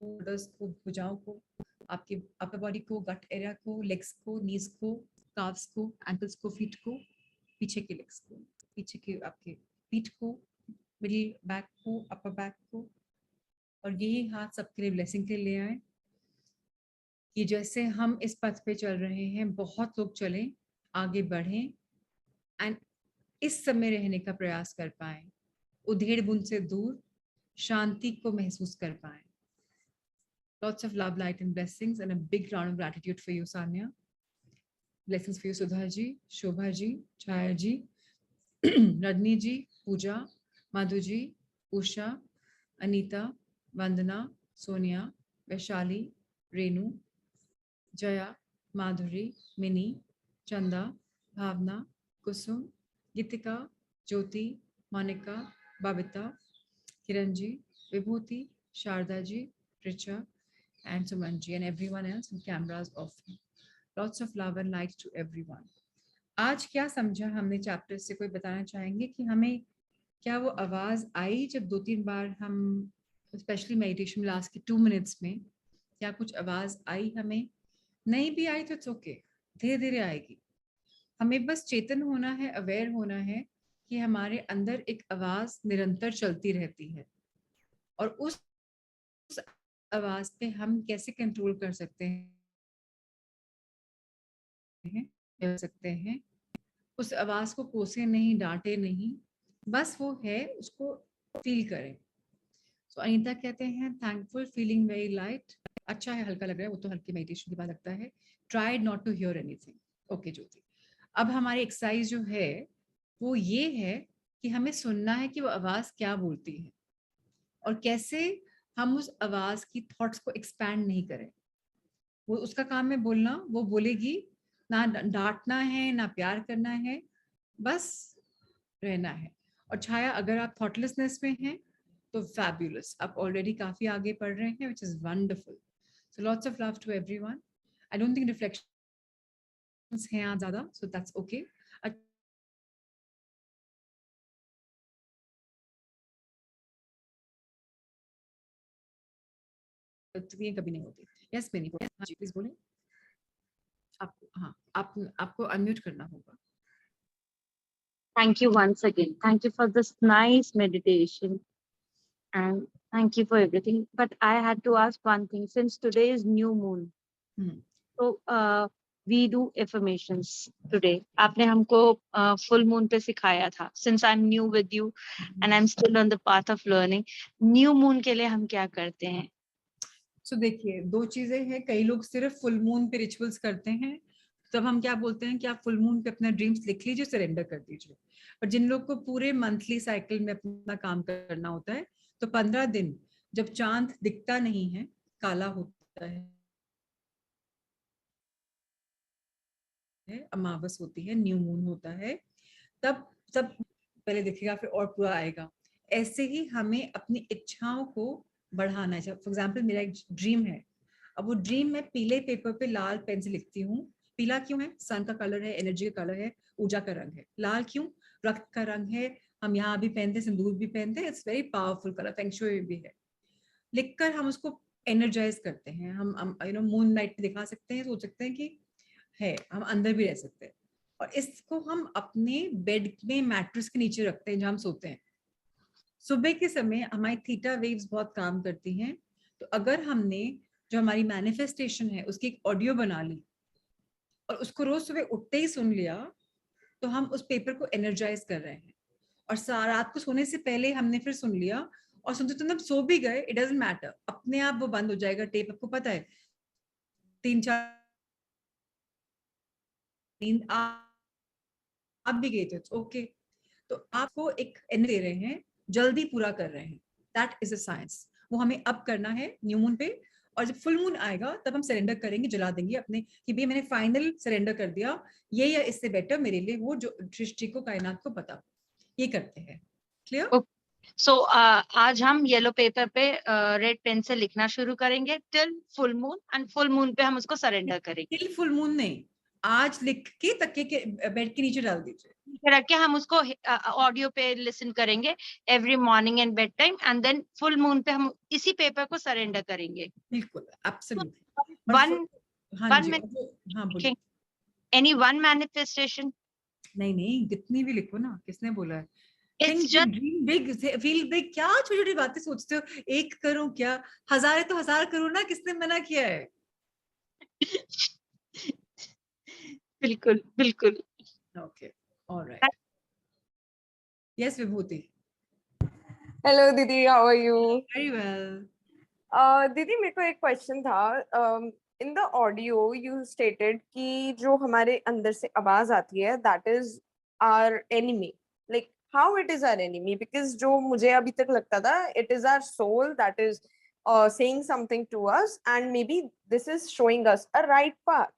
को, भुजाओं को, आपके अपर बॉडी को, गट एरिया को, लेग्स को, नीज को, काफ्स को, एंकल्स को, फीट को, पीछे के लेग्स को, पीछे के आपके पीठ को, मिडिल बैक को, अपर बैक को, और यही हाथ सबके लिए ब्लेसिंग के लिए ले आए कि जैसे हम इस पथ पे चल रहे हैं, बहुत लोग चलें, आगे बढ़ें एंड इस समय रहने का प्रयास कर पाए, उधेड़ बुन से दूर शांति को महसूस कर पाए। Lots of love, light and blessings, and a big round of gratitude for you, Sanya. Blessings for you, Sudha ji, Shobha ji, Chaya ji, Radni ji, Pooja, Madhu ji, Usha, Anita, Vandana, Sonia, Vaishali, Renu, Jaya, Madhuri, Mini, Chanda, Bhavna, Kusum, Gitika, Jyoti, Monica, Babita, Kiranji, Vibhuti, Sharda ji, Richa, and Sumanji, and everyone else and cameras off. Lots of love and light to everyone. आज क्या समझा हमने चैप्टर से, कोई बताना चाहेंगे कि हमें क्या वो आवाज आई जब 2-3 बार हम स्पेशली मेडिटेशन लास्ट के 2 मिनट्स में, क्या कुछ आवाज आई? हमें नहीं भी आई तो इट्स ओके, धीरे धीरे आएगी। हमें बस चेतन होना है, अवेयर होना है कि हमारे अंदर एक आवाज निरंतर चलती रहती है, और उस आवाज पे हम कैसे कंट्रोल कर सकते हैं, उस आवाज को कोसे नहीं, डांटे नहीं, बस वो है, उसको फील करें। सो अनीता कहते हैं थैंकफुल, फीलिंग वेरी लाइट, अच्छा है, हल्का लग रहा है, वो तो हल्की मेडिटेशन के बाद लगता है। Tried not to hear anything. Okay Jyoti, अब हमारी एक्सरसाइज जो है वो ये है कि हमें सुनना है कि वो आवाज क्या बोलती है, और कैसे हम उस आवाज की थॉट्स को एक्सपैंड नहीं करें। वो उसका काम है बोलना, वो बोलेगी, ना डांटना है ना प्यार करना है, बस रहना है। और छाया, अगर आप थॉटलेसनेस में हैं तो फैब्यूलस, आप ऑलरेडी काफी आगे पढ़ रहे हैं, which is wonderful. So lots of love to everyone. I don't think reflections हैं आज ज्यादा, सो दैट्स ओके। कभी नहीं होती। यस मैनी, हाँ जी प्लीज बोलें। आपको, हाँ, आपको अनम्यूट करना होगा। Thank you once again. Thank you for this nice meditation. And thank you for everything. But I had to ask one thing. Since today is new moon, so we do affirmations today. आपने हमको full moon पे सिखाया था. Since I'm new with you and I'm still on the path of learning, new moon के लिए हम क्या करते हैं? So देखिए, दो चीजें हैं। कई लोग सिर्फ फुल मून पे रिचुअल्स करते हैं, तब हम क्या बोलते हैं कि आप फुल मून पे अपना ड्रीम्स लिख लीजिए, सरेंडर कर दीजिए। और जिन लोग को पूरे मंथली साइकिल में अपना काम करना होता है, तो 15 दिन जब चांद दिखता नहीं है, काला होता है, अमावस होती है, न्यू मून होता है, तब सब पहले दिखेगा, फिर और पूरा आएगा। ऐसे ही हमें अपनी इच्छाओं को बढ़ाना है। फॉर एग्जाम्पल, मेरा एक ड्रीम है, अब वो ड्रीम मैं पीले पेपर पे लाल पेन से लिखती हूँ, पीला क्यों है? सन का कलर है, एनर्जी का कलर है, ऊर्जा का रंग है। लाल क्यों? रक्त का रंग है, हम यहाँ भी पहनते हैं, सिंदूर भी पहनते हैं, it's very powerful colour, feng shui भी है। लिखकर हम उसको एनर्जाइज करते हैं, हम यू नो मून नाइट दिखा सकते हैं, सोच सकते हैं कि है, हम अंदर भी रह सकते हैं। और इसको हम अपने बेड में मैट्रेस के नीचे रखते हैं जहां हम सोते हैं। सुबह के समय हमारी थीटा वेव्स बहुत काम करती हैं, तो अगर हमने जो हमारी मैनिफेस्टेशन है उसकी एक ऑडियो बना ली और उसको रोज सुबह उठते ही सुन लिया, तो हम उस पेपर को एनर्जाइज कर रहे हैं। और रात को सोने से पहले हमने फिर सुन लिया और सुनते सुनते हम सो भी गए, इट डजंट मैटर, अपने आप वो बंद हो जाएगा टेप। आपको पता है 3-4 नींद आप भी गए थे, ओके, तो आपको एक एनर्जी दे रहे हैं, जल्दी पूरा कर रहे हैं, दैट इज अ साइंस। वो हमें अब करना है न्यू मून पे, और जब फुल मून आएगा तब हम सरेंडर करेंगे, जला देंगे अपने कि भाई मैंने फाइनल सरेंडर कर दिया, ये या इससे बेटर मेरे लिए वो जो सृष्टि को, कायनात को पता। ये करते हैं। क्लियर? सो आज हम येलो पेपर पे रेड पेन से लिखना शुरू करेंगे till full moon, and full moon पे हम उसको सरेंडर करेंगे। टिल फुल मून नहीं, आज लिख के तकिए के बेड के नीचे डाल दीजिए, फिर रख के हम उसको ऑडियो पे लिसन करेंगे every morning and bed time, and then full moon पे हम इसी पेपर को सरेंडर करेंगे। बिल्कुल, एब्सोल्युटली। वन हाँ जी, हाँ बोलिए। Any one manifestation? नहीं नहीं, कितनी भी लिखो ना, किसने बोला है? It's just dream big, feel big. क्या छोटी छोटी बातें सोचते हो? एक करूं क्या? 1000 है तो 1000 करूं ना, किसने मना किया है? बिल्कुल बिल्कुल। Okay, alright. Yes Vibhuti. Hello दीदी, how are you? Very well. दीदी मेरे को एक क्वेश्चन था। In the audio you stated कि जो हमारे अंदर से आवाज आती है that is our enemy, like how it is our enemy? Because जो मुझे अभी तक लगता था it is our soul that is saying something to us, and maybe this is showing us a right path.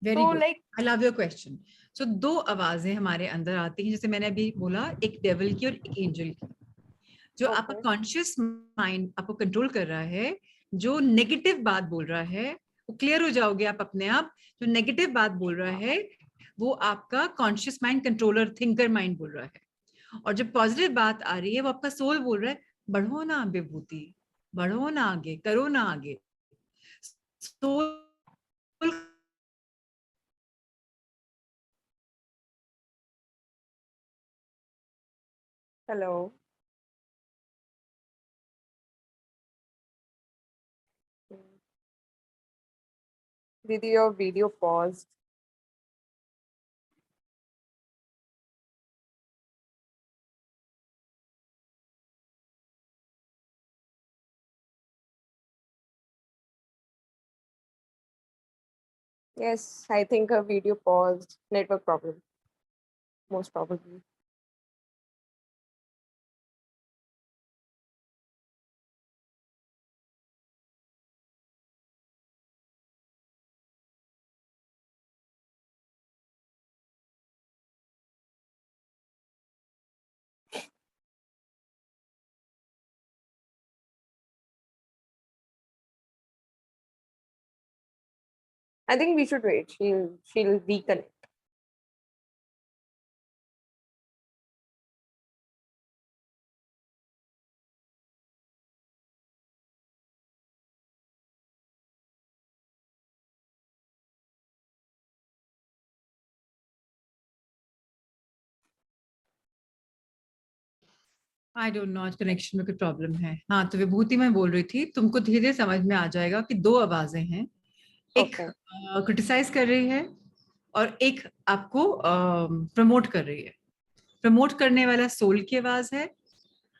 Very So good, like I love your question. So 2 आवाजें हमारे अंदर आती हैं, जैसे मैंने अभी बोला, एक डेविल की और एक एंजल की। जो आपका कॉन्शियस माइंड आपको कंट्रोल कर रहा है, जो नेगेटिव बात बोल रहा है, वो क्लियर हो जाओगे आप अपने आप। जो नेगेटिव बात बोल रहा है वो आपका conscious mind, controller, thinker mind बोल रहा है। और जब पॉजिटिव बात आ रही है वो आपका सोल बोल रहा है, बढ़ो ना विभूति, बढ़ो ना आगे, करो ना आगे। Soul hello. Didi, your video paused. Yes, I think her video paused. Network problem, most probably. I think we should wait. She'll reconnect. I don't know, आज कनेक्शन में कोई प्रॉब्लम है। हाँ, तो विभूति मैं बोल रही थी, तुमको धीरे धीरे समझ में आ जाएगा कि 2 आवाजें हैं, एक क्रिटिसाइज कर रही है और एक आपको प्रमोट कर रही है। प्रमोट करने वाला सोल की आवाज है,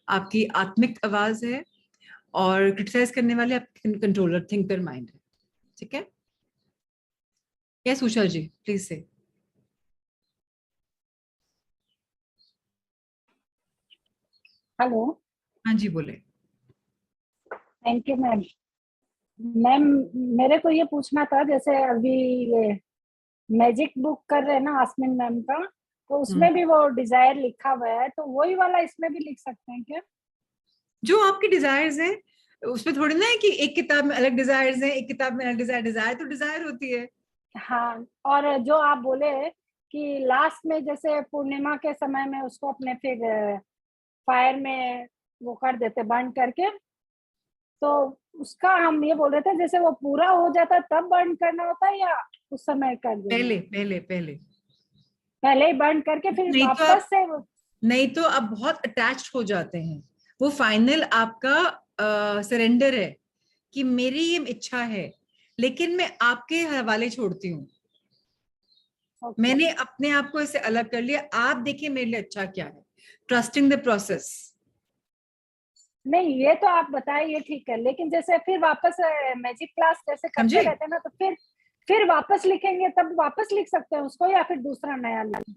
आपकी आत्मिक आवाज है, और क्रिटिसाइज करने वाले आपके कंट्रोलर, थिंकर माइंड है। ठीक है? यस उषा जी, प्लीज से। हेलो। हाँ जी, बोले। Thank you ma'am. मैम, मेरे को ये पूछना था, जैसे अभी ये मैजिक बुक कर रहे हैं ना आसमीन मैम का, तो उसमें भी वो डिजायर लिखा हुआ है, तो वही वाला इसमें भी लिख सकते हैं क्या? जो आपके डिजायर्स हैं, उसमें थोड़ी ना है कि एक किताब में अलग डिजायर्स हैं, एक किताब में अलग डिजायर। डिजायर तो डिजायर होती है, हाँ, और जो आप बोले कि लास्ट में जैसे पूर्णिमा के समय में उसको अपने फिर फायर में वो कर देते बर्न करके, तो उसका हम ये बोल रहे थे जैसे वो पूरा हो जाता तब बर्न करना होता है या उस समय कर देना? पहले पहले पहले पहले ही बर्न करके फिर नहीं तो वापस से नहीं तो आप बहुत अटैच्ड हो जाते हैं। वो फाइनल आपका सरेंडर है कि मेरी ये इच्छा है, लेकिन मैं आपके हवाले छोड़ती हूँ। ओके। मैंने अपने आप को इससे अलग कर लिया, आप देखिए मेरे लिए अच्छा क्या है। Trusting the process. नहीं, ये तो आप बताए, ये ठीक है, लेकिन जैसे फिर वापस मैजिक क्लास जैसे करते समझे? रहते हैं ना, तो फिर वापस लिखेंगे तब वापस लिख सकते हैं उसको या फिर दूसरा नया लिखें?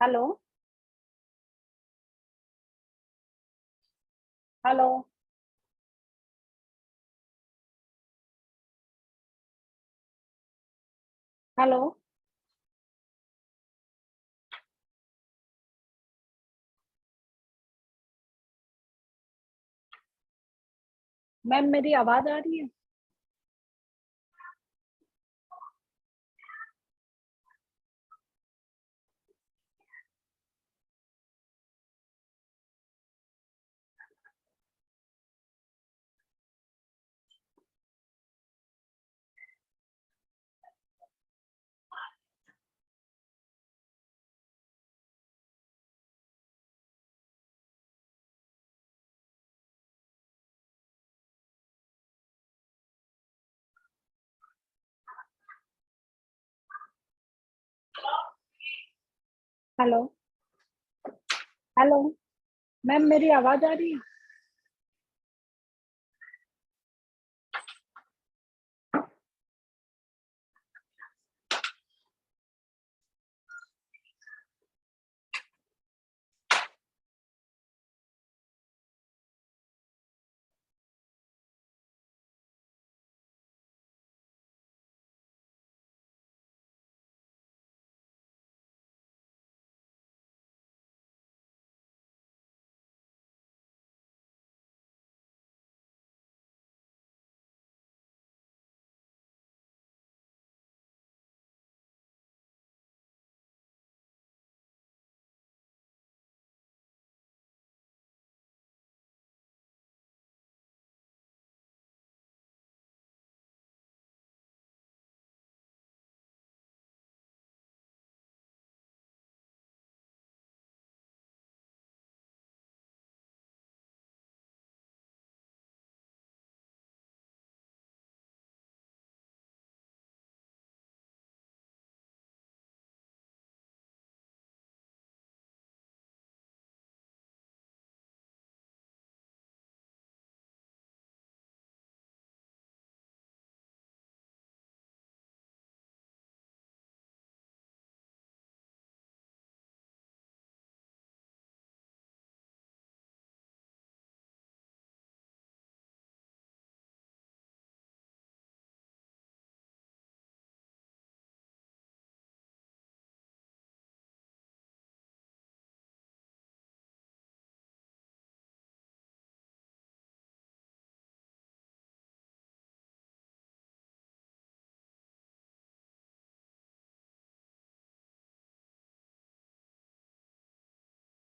Hello hello. हेलो मैम, मेरी आवाज आ रही है? हेलो हेलो मैम, मेरी आवाज आ रही है?